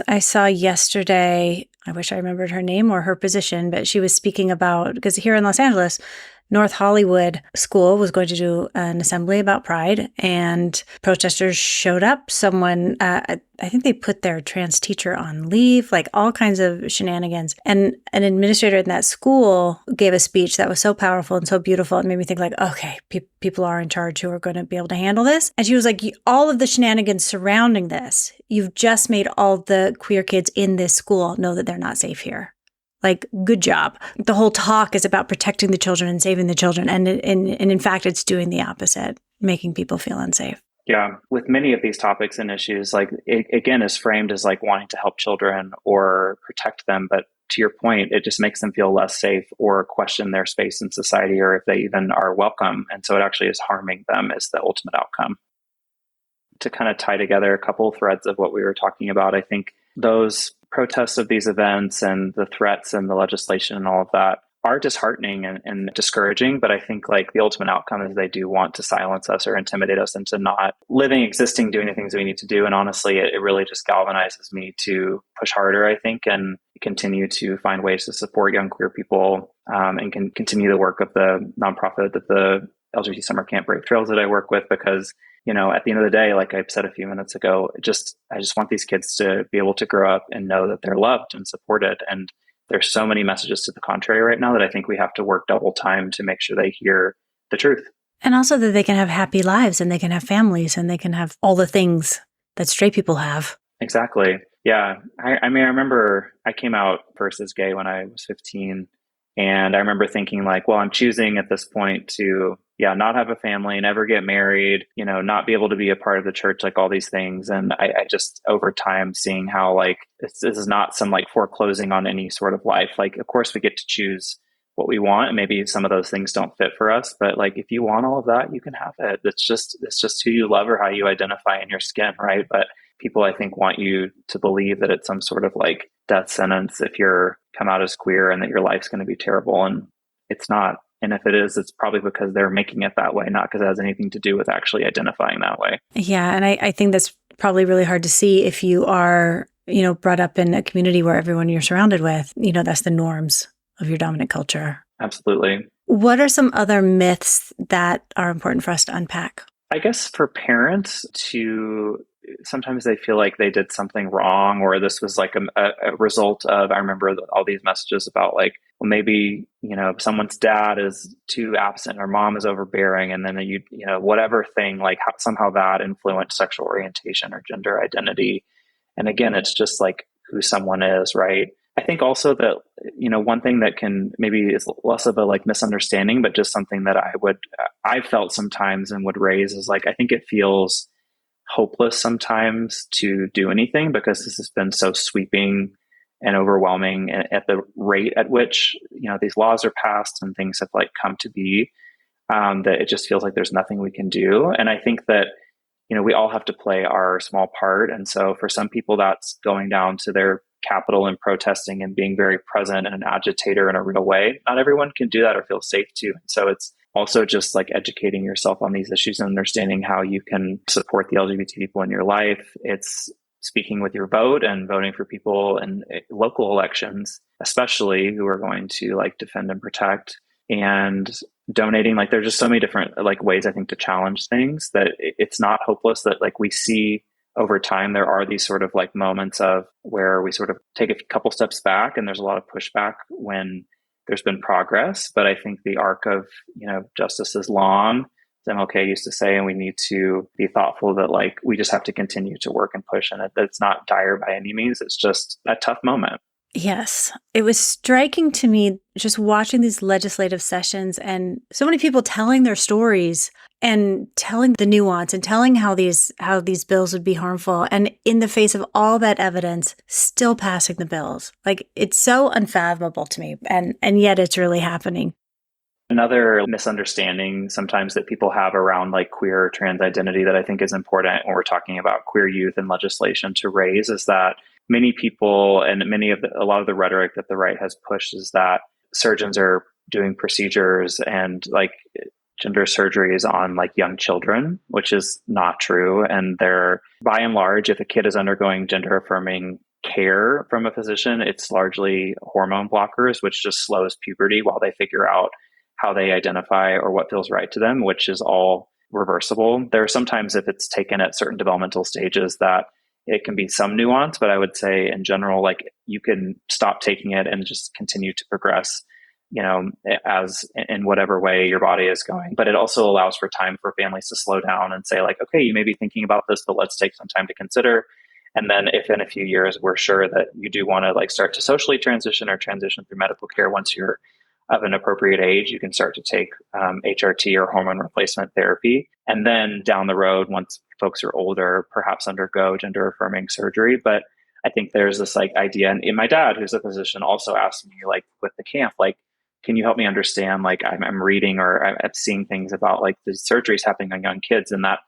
[SPEAKER 1] I saw yesterday, I wish I remembered her name or her position, but she was speaking about, because here in Los Angeles, North Hollywood School was going to do an assembly about Pride, and protesters showed up. Someone, I think they put their trans teacher on leave, like all kinds of shenanigans. And an administrator in that school gave a speech that was so powerful and so beautiful. It made me think like, okay, people are in charge who are going to be able to handle this. And she was like, all of the shenanigans surrounding this, you've just made all the queer kids in this school know that they're not safe here. Like, good job. The whole talk is about protecting the children and saving the children. And in fact, it's doing the opposite, making people feel unsafe.
[SPEAKER 2] Yeah. With many of these topics and issues, like it, again, is framed as like wanting to help children or protect them. But to your point, it just makes them feel less safe or question their space in society, or if they even are welcome. And so it actually is harming them is the ultimate outcome. To kind of tie together a couple of threads of what we were talking about, I think those protests of these events and the threats and the legislation and all of that are disheartening and discouraging. But I think like the ultimate outcome is they do want to silence us or intimidate us into not living, existing, doing the things that we need to do. And honestly, it really just galvanizes me to push harder, I think, and continue to find ways to support young queer people and can continue the work of the nonprofit, that the LGBT summer camp Brave Trails that I work with, because at the end of the day, like I said a few minutes ago, I just want these kids to be able to grow up and know that they're loved and supported. And there's so many messages to the contrary right now that I think we have to work double time to make sure they hear the truth.
[SPEAKER 1] And also that they can have happy lives and they can have families and they can have all the things that straight people have.
[SPEAKER 2] Exactly. Yeah. I remember I came out first as gay when I was 15. And I remember thinking like, well, I'm choosing at this point to, not have a family, never get married, not be able to be a part of the church, like all these things. And I just over time seeing how like, this is not some like foreclosing on any sort of life. Like, of course we get to choose what we want. And maybe some of those things don't fit for us, but like, if you want all of that, you can have it. It's just who you love or how you identify in your skin. Right. But people, I think, want you to believe that it's some sort of like death sentence if you're come out as queer and that your life's going to be terrible. And it's not. And if it is, it's probably because they're making it that way, not because it has anything to do with actually identifying that way.
[SPEAKER 1] Yeah. And I think that's probably really hard to see if you are, brought up in a community where everyone you're surrounded with, that's the norms of your dominant culture.
[SPEAKER 2] Absolutely.
[SPEAKER 1] What are some other myths that are important for us to unpack?
[SPEAKER 2] I guess for parents sometimes they feel like they did something wrong, or this was like a result of, I remember all these messages about like, well, maybe, someone's dad is too absent or mom is overbearing. And then whatever thing, like somehow that influenced sexual orientation or gender identity. And again, it's just like who someone is, right? I think also that, one thing that can maybe is less of a like misunderstanding, but just something that I felt sometimes and would raise is like, I think it feels hopeless sometimes to do anything because this has been so sweeping and overwhelming at the rate at which, these laws are passed and things have like come to be, that it just feels like there's nothing we can do. And I think that, we all have to play our small part. And so for some people, that's going down to their capital and protesting and being very present and an agitator in a real way. Not everyone can do that or feel safe to. And so it's also just like educating yourself on these issues and understanding how you can support the LGBT people in your life. It's speaking with your vote and voting for people in local elections, especially who are going to like defend and protect, and donating. Like there's just so many different like ways I think to challenge things that it's not hopeless. That like we see over time there are these sort of like moments of where we sort of take a couple steps back and there's a lot of pushback when there's been progress. But I think the arc of justice is long, as MLK used to say, and we need to be thoughtful that like we just have to continue to work and push, and it's not dire by any means. It's just a tough moment.
[SPEAKER 1] Yes. It was striking to me just watching these legislative sessions and so many people telling their stories and telling the nuance and telling how these bills would be harmful. And in the face of all that evidence, still passing the bills. Like it's so unfathomable to me. And yet it's really happening.
[SPEAKER 2] Another misunderstanding sometimes that people have around like queer or trans identity that I think is important when we're talking about queer youth and legislation to raise is that many people and a lot of the rhetoric that the right has pushed is that surgeons are doing procedures and like gender surgeries on like young children, which is not true. And they're by and large, if a kid is undergoing gender affirming care from a physician, it's largely hormone blockers, which just slows puberty while they figure out how they identify or what feels right to them, which is all reversible. There are sometimes if it's taken at certain developmental stages that it can be some nuance, but I would say in general, like you can stop taking it and just continue to progress, as in whatever way your body is going. But it also allows for time for families to slow down and say like, okay, you may be thinking about this, but let's take some time to consider. And then if in a few years, we're sure that you do want to like start to socially transition or transition through medical care once you're of an appropriate age, you can start to take HRT or hormone replacement therapy. And then down the road, once folks are older, perhaps undergo gender affirming surgery. But I think there's this like idea, and my dad, who's a physician, also asked me like with the camp, like, can you help me understand, like I'm reading or I'm seeing things about like the surgeries happening on young kids. And that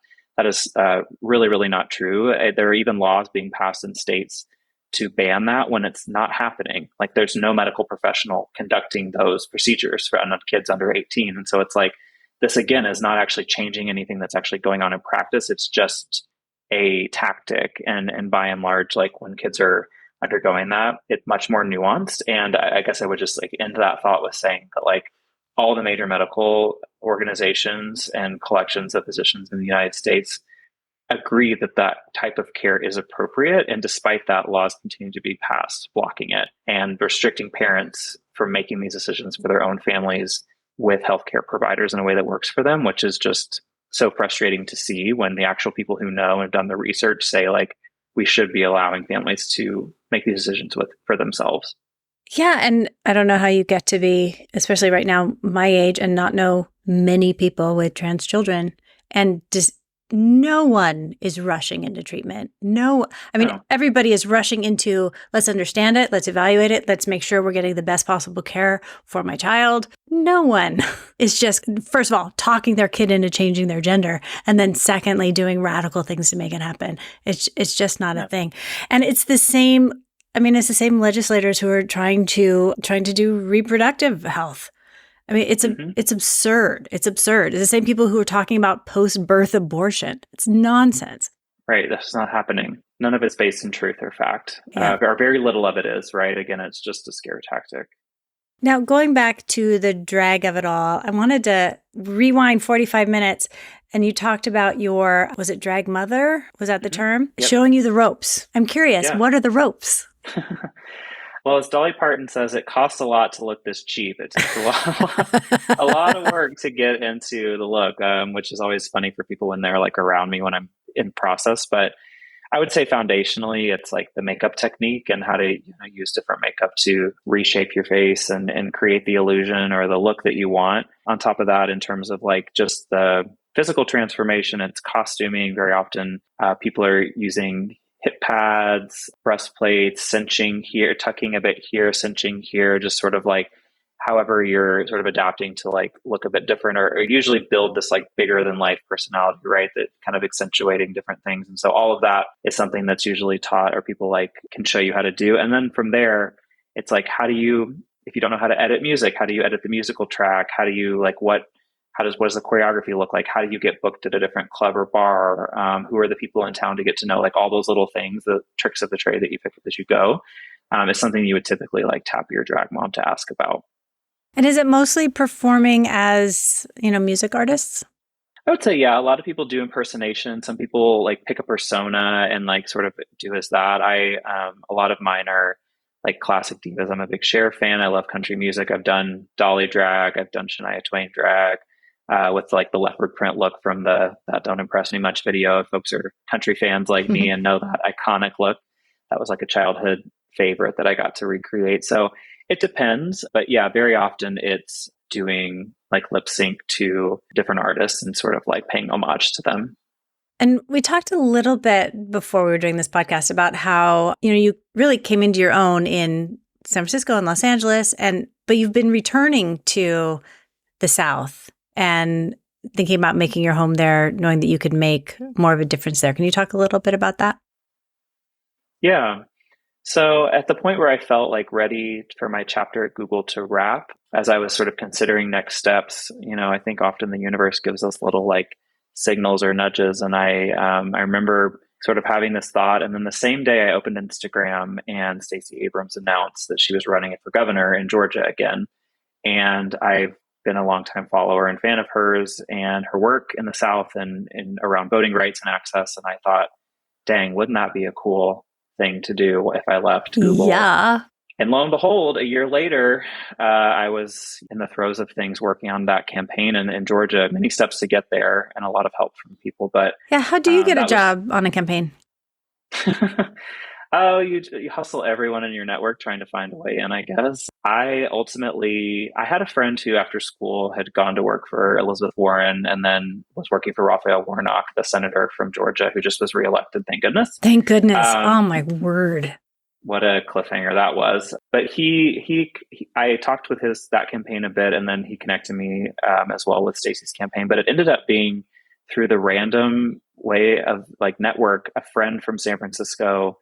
[SPEAKER 2] is really, really not true. There are even laws being passed in states to ban that when it's not happening. Like there's no medical professional conducting those procedures for kids under 18. And so it's like, this again is not actually changing anything that's actually going on in practice. It's just a tactic. And by and large, like when kids are undergoing that, it's much more nuanced. And I guess I would just like end that thought with saying that like all the major medical organizations and collections of physicians in the United States agree that that type of care is appropriate. And despite that, laws continue to be passed blocking it and restricting parents from making these decisions for their own families with healthcare providers in a way that works for them, which is just so frustrating to see when the actual people who know and have done the research say like, we should be allowing families to make these decisions for themselves.
[SPEAKER 1] Yeah. And I don't know how you get to be, especially right now, my age and not know many people with trans children and just no one is rushing into treatment. Everybody is rushing into, let's understand it, let's evaluate it, let's make sure we're getting the best possible care for my child. No one is just, first of all, talking their kid into changing their gender, and then secondly, doing radical things to make it happen. It's just not a thing. And it's the same, it's the same legislators who are trying to do reproductive health. It's absurd. It's absurd. It's the same people who are talking about post-birth abortion. It's nonsense.
[SPEAKER 2] Right. That's not happening. None of it's based in truth or fact. Or very little of it is, right? Again, it's just a scare tactic.
[SPEAKER 1] Now, going back to the drag of it all, I wanted to rewind 45 minutes. And you talked about was it drag mother? Was that the term?
[SPEAKER 2] Yep.
[SPEAKER 1] Showing you the ropes. I'm curious, What are the ropes?
[SPEAKER 2] Well, as Dolly Parton says, it costs a lot to look this cheap. It takes a lot of work to get into the look, which is always funny for people when they're like around me when I'm in process. But I would say foundationally, it's like the makeup technique and how to use different makeup to reshape your face and create the illusion or the look that you want. On top of that, in terms of like just the physical transformation, it's costuming. Very often, people are using hip pads, breastplates, cinching here, tucking a bit here, cinching here, just sort of like however you're sort of adapting to like look a bit different or usually build this like bigger than life personality, right? That kind of accentuating different things. And so all of that is something that's usually taught or people like can show you how to do. And then from there, it's like, how do you, if you don't know how to edit music, how do you edit the musical track? How do you like what does the choreography look like? How do you get booked at a different club or bar? Who are the people in town to get to know? Like all those little things, the tricks of the trade that you pick up as you go, is something you would typically like tap your drag mom to ask about.
[SPEAKER 1] And is it mostly performing as, music artists?
[SPEAKER 2] I would say, yeah, a lot of people do impersonation. Some people like pick a persona and like sort of do as that. A lot of mine are like classic divas. I'm a big Cher fan. I love country music. I've done Dolly drag. I've done Shania Twain drag with like the leopard print look from the That Don't Impress Me Much video. If folks are country fans like me and know that iconic look, that was like a childhood favorite that I got to recreate. So it depends, but yeah, very often it's doing like lip sync to different artists and sort of like paying homage to them.
[SPEAKER 1] And we talked a little bit before we were doing this podcast about how, you really came into your own in San Francisco and Los Angeles, but you've been returning to the South and thinking about making your home there, knowing that you could make more of a difference there. Can you talk a little bit about that?
[SPEAKER 2] Yeah. So at the point where I felt like ready for my chapter at Google to wrap, as I was sort of considering next steps, I think often the universe gives us little like signals or nudges. And I remember sort of having this thought. And then the same day I opened Instagram and Stacey Abrams announced that she was running it for governor in Georgia again. And I've been a longtime follower and fan of hers and her work in the South and around voting rights and access. And I thought, dang, wouldn't that be a cool thing to do if I left Google?
[SPEAKER 1] Yeah.
[SPEAKER 2] And lo and behold, a year later, I was in the throes of things working on that campaign in Georgia, many steps to get there and a lot of help from people. But
[SPEAKER 1] yeah, how do you get a job on a campaign?
[SPEAKER 2] Oh, you hustle everyone in your network trying to find a way in, I guess. I had a friend who after school had gone to work for Elizabeth Warren and then was working for Raphael Warnock, the senator from Georgia, who just was reelected. Thank goodness.
[SPEAKER 1] Thank goodness. Oh my word.
[SPEAKER 2] What a cliffhanger that was. But I talked with that campaign a bit, and then he connected me as well with Stacey's campaign. But it ended up being through the random way of like network. A friend from San Francisco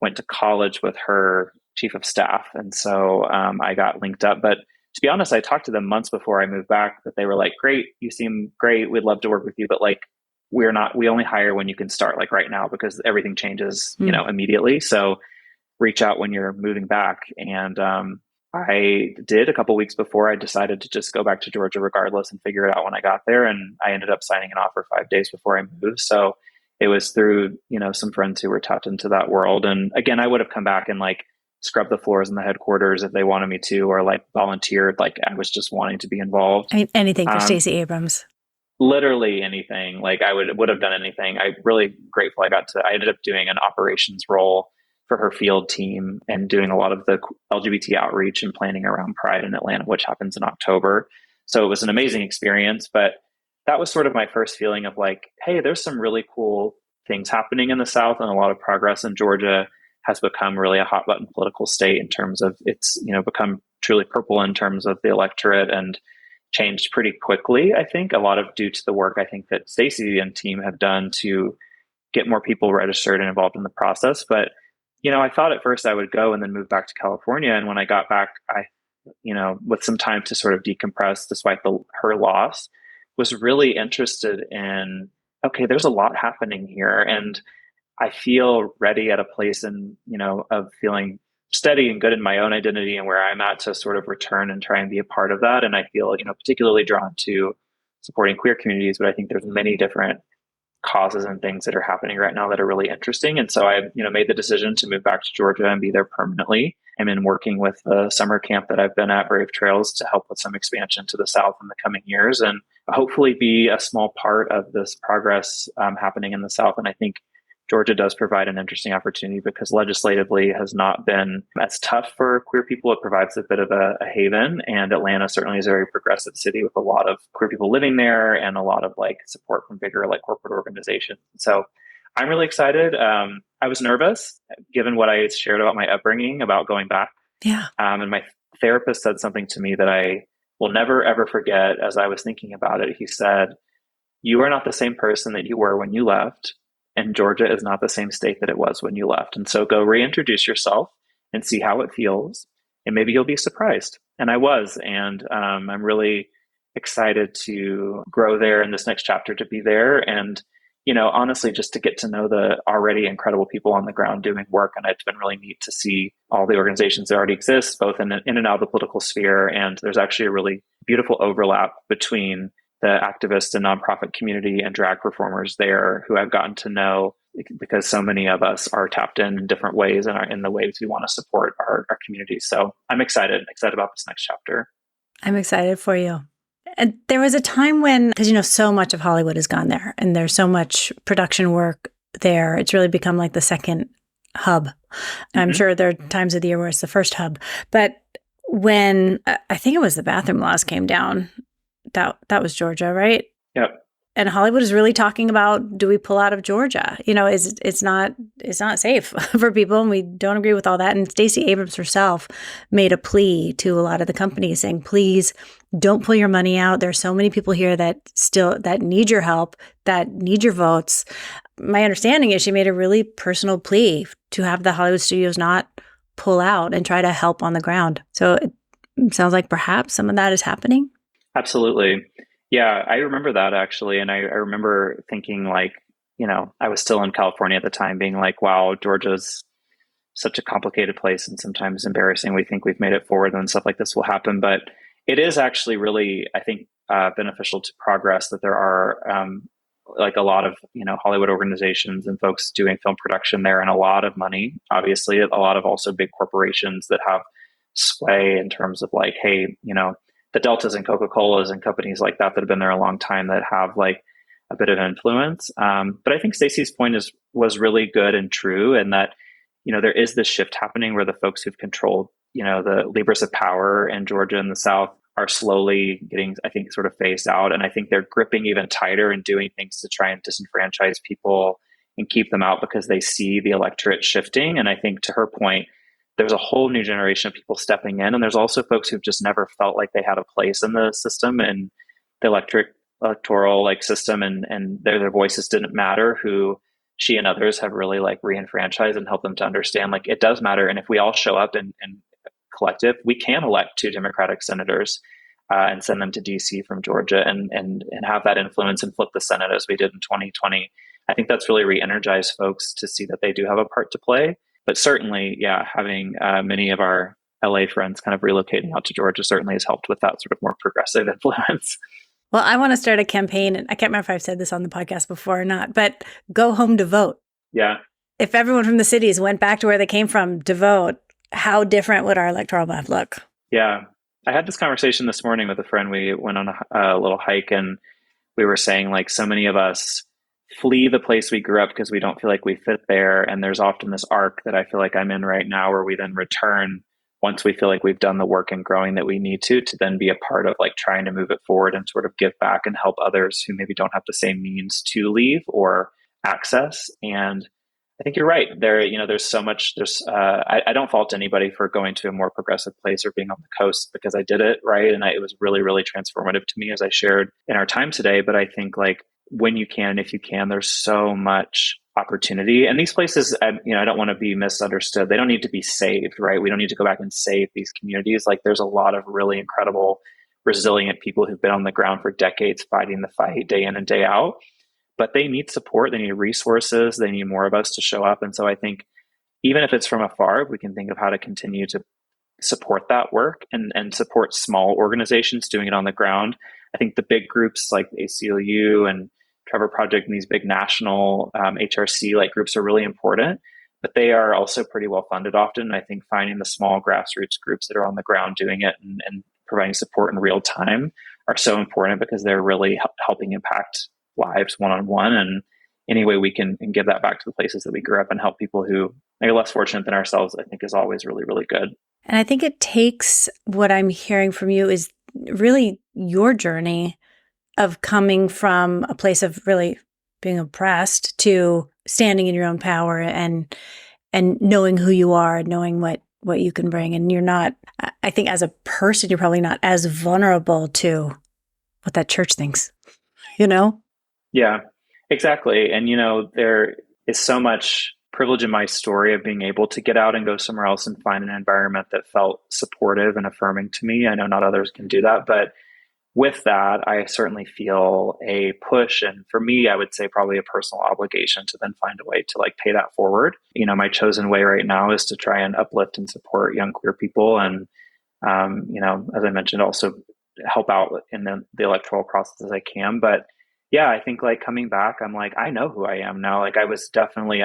[SPEAKER 2] went to college with her chief of staff. And so I got linked up. But to be honest, I talked to them months before I moved back, but they were like, great, you seem great. We'd love to work with you. But like, we only hire when you can start like right now because everything changes, immediately. So reach out when you're moving back. And I did a couple weeks before. I decided to just go back to Georgia regardless and figure it out when I got there. And I ended up signing an offer 5 days before I moved. So it was through, some friends who were tapped into that world. And again, I would have come back and like scrubbed the floors in the headquarters if they wanted me to, or like volunteered. Like I was just wanting to be involved.
[SPEAKER 1] I mean, anything for Stacey Abrams.
[SPEAKER 2] Literally anything. Like I would have done anything. I'm really grateful. I ended up doing an operations role for her field team and doing a lot of the LGBT outreach and planning around Pride in Atlanta, which happens in October. So it was an amazing experience, but that was sort of my first feeling of like, hey, there's some really cool things happening in the South and a lot of progress. And Georgia has become really a hot button political state in terms of it's, become truly purple in terms of the electorate and changed pretty quickly. I think a lot of due to the work I think that Stacey and team have done to get more people registered and involved in the process. But I thought at first I would go and then move back to California. And when I got back, I, with some time to sort of decompress despite her loss, was really interested in, okay, there's a lot happening here. And I feel ready at a place of feeling steady and good in my own identity and where I'm at to sort of return and try and be a part of that. And I feel, particularly drawn to supporting queer communities, but I think there's many different causes and things that are happening right now that are really interesting. And so I, made the decision to move back to Georgia and be there permanently. I'm in working with a summer camp that I've been at, Brave Trails, to help with some expansion to the South in the coming years and hopefully be a small part of this progress happening in the South. And I think Georgia does provide an interesting opportunity because legislatively has not been as tough for queer people. It provides a bit of a haven, and Atlanta certainly is a very progressive city with a lot of queer people living there and a lot of like support from bigger like corporate organizations. So I'm really excited. I was nervous given what I shared about my upbringing about going back.
[SPEAKER 1] Yeah.
[SPEAKER 2] And my therapist said something to me that I will never, ever forget as I was thinking about it. He said, "You are not the same person that you were when you left, and Georgia is not the same state that it was when you left. And so go reintroduce yourself and see how it feels, and maybe you'll be surprised." And I was, and I'm really excited to grow there in this next chapter, to be there. And, honestly, just to get to know the already incredible people on the ground doing work. And it's been really neat to see all the organizations that already exist, both in and out of the political sphere. And there's actually a really beautiful overlap between the activist and nonprofit community and drag performers there who I've gotten to know, because so many of us are tapped in different ways and are in the ways we want to support our communities. So I'm excited about this next chapter.
[SPEAKER 1] I'm excited for you. And there was a time when, because so much of Hollywood has gone there and there's so much production work there. It's really become like the second hub. Mm-hmm. I'm sure there are times of the year where it's the first hub. But when I think it was the bathroom laws came down, that was Georgia, right?
[SPEAKER 2] Yep.
[SPEAKER 1] And Hollywood is really talking about, do we pull out of Georgia? It's not safe for people, and we don't agree with all that. And Stacey Abrams herself made a plea to a lot of the companies saying, please don't pull your money out. There's so many people here that need your help, that need your votes. My understanding is she made a really personal plea to have the Hollywood studios not pull out and try to help on the ground. So it sounds like perhaps some of that is happening.
[SPEAKER 2] Absolutely. Yeah, I remember that actually. And I remember thinking like, I was still in California at the time, being like, wow, Georgia's such a complicated place and sometimes embarrassing. We think we've made it forward and stuff like this will happen. But it is actually really, I think, beneficial to progress that there are like a lot of, Hollywood organizations and folks doing film production there, and a lot of money, obviously, a lot of also big corporations that have sway in terms of like, hey, the Deltas and Coca-Colas and companies like that have been there a long time that have like a bit of influence. But I think Stacey's point was really good and true, and that, there is this shift happening where the folks who've controlled, the levers of power in Georgia and the South are slowly getting, I think, sort of phased out. And I think they're gripping even tighter and doing things to try and disenfranchise people and keep them out because they see the electorate shifting. And I think, to her point, there's a whole new generation of people stepping in. And there's also folks who've just never felt like they had a place in the system and the electoral like system, and their voices didn't matter, who she and others have really like re-enfranchised and helped them to understand like it does matter. And if we all show up in collective, we can elect 2 Democratic senators and send them to DC from Georgia and have that influence and flip the Senate as we did in 2020. I think that's really re-energized folks to see that they do have a part to play. But certainly, yeah, having many of our LA friends kind of relocating out to Georgia certainly has helped with that sort of more progressive influence.
[SPEAKER 1] Well, I want to start a campaign, and I can't remember if I've said this on the podcast before or not, but go home to vote.
[SPEAKER 2] Yeah.
[SPEAKER 1] If everyone from the cities went back to where they came from to vote, how different would our electoral map look?
[SPEAKER 2] Yeah. I had this conversation this morning with a friend. We went on a little hike, and we were saying like so many of us flee the place we grew up because we don't feel like we fit there. And there's often this arc that I feel like I'm in right now where we then return once we feel like we've done the work and growing that we need to then be a part of like trying to move it forward and sort of give back and help others who maybe don't have the same means to leave or access. And I think you're right there. There's so much, I don't fault anybody for going to a more progressive place or being on the coast, because I dดit. Right. And it was really, really transformative to me, as I shared in our time today. But I think like when you can, if you can, there's so much opportunity. And these places, I don't want to be misunderstood. They don't need to be saved, right? We don't need to go back and save these communities. Like there's a lot of really incredible, resilient people who've been on the ground for decades, fighting the fight day in and day out. But they need support. They need resources. They need more of us to show up. And so I think even if it's from afar, we can think of how to continue to support that work and support small organizations doing it on the ground. I think the big groups like the ACLU and Trevor Project and these big national HRC like groups are really important, but they are also pretty well funded often. And I think finding the small grassroots groups that are on the ground doing it and providing support in real time are so important, because they're really helping impact lives one-on-one. And any way we can and give that back to the places that we grew up and help people who are less fortunate than ourselves, I think is always really, really good.
[SPEAKER 1] And I think it takes, what I'm hearing from you is really your journey of coming from a place of really being oppressed to standing in your own power and knowing who you are, knowing what you can bring. And you're not, I think as a person, you're probably not as vulnerable to what that church thinks, you know?
[SPEAKER 2] Yeah, exactly. And, there is so much privilege in my story of being able to get out and go somewhere else and find an environment that felt supportive and affirming to me. I know not others can do that, but with that, I certainly feel a push. And for me, I would say probably a personal obligation to then find a way to pay that forward. My chosen way right now is to try and uplift and support young queer people. And, as I mentioned, also help out in the electoral process as I can. But yeah, I think coming back, I'm I know who I am now. I was definitely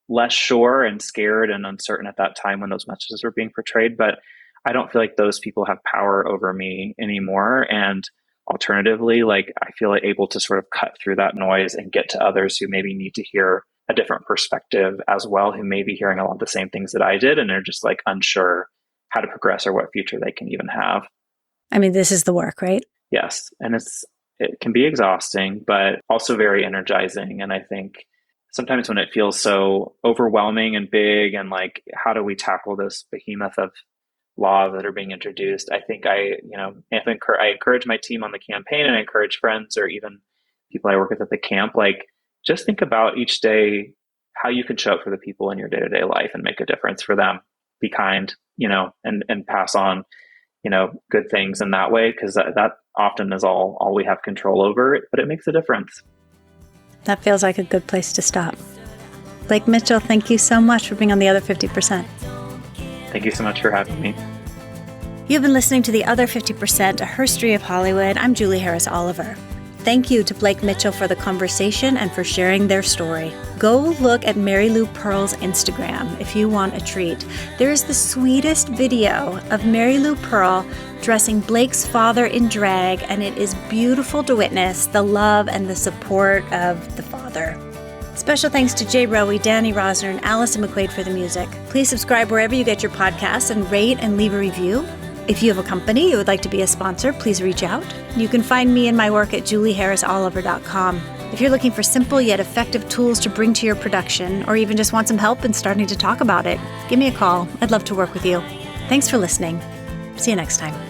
[SPEAKER 2] less sure and scared and uncertain at that time when those messages were being portrayed, but I don't feel like those people have power over me anymore. And alternatively, I feel able to sort of cut through that noise and get to others who maybe need to hear a different perspective as well, who may be hearing a lot of the same things that I did. And they're just unsure how to progress or what future they can even have.
[SPEAKER 1] I mean, this is the work, right?
[SPEAKER 2] Yes. And it can be exhausting, but also very energizing. And I think sometimes when it feels so overwhelming and big and how do we tackle this behemoth of laws that are being introduced, I think I encourage my team on the campaign, and I encourage friends or even people I work with at the camp, just think about each day how you can show up for the people in your day-to-day life and make a difference for them. Be kind, and pass on, good things in that way, because that often is all we have control over, but it makes a difference.
[SPEAKER 1] That feels like a good place to stop. Blake Mitchell, thank you so much for being on The Other 50%.
[SPEAKER 2] Thank you so much for having me.
[SPEAKER 1] You've been listening to The Other 50%, a history of Hollywood. I'm Julie Harris Oliver. Thank you to Blake Mitchell for the conversation and for sharing their story. Go look at Mary Lou Pearl's Instagram if you want a treat. There is the sweetest video of Mary Lou Pearl dressing Blake's father in drag, and it is beautiful to witness the love and the support of the father. Special thanks to Jay Rowe, Danny Rosner, and Allison McQuaid for the music. Please subscribe wherever you get your podcasts and rate and leave a review. If you have a company you would like to be a sponsor, please reach out. You can find me and my work at julieharrisoliver.com. If you're looking for simple yet effective tools to bring to your production, or even just want some help in starting to talk about it, give me a call. I'd love to work with you. Thanks for listening. See you next time.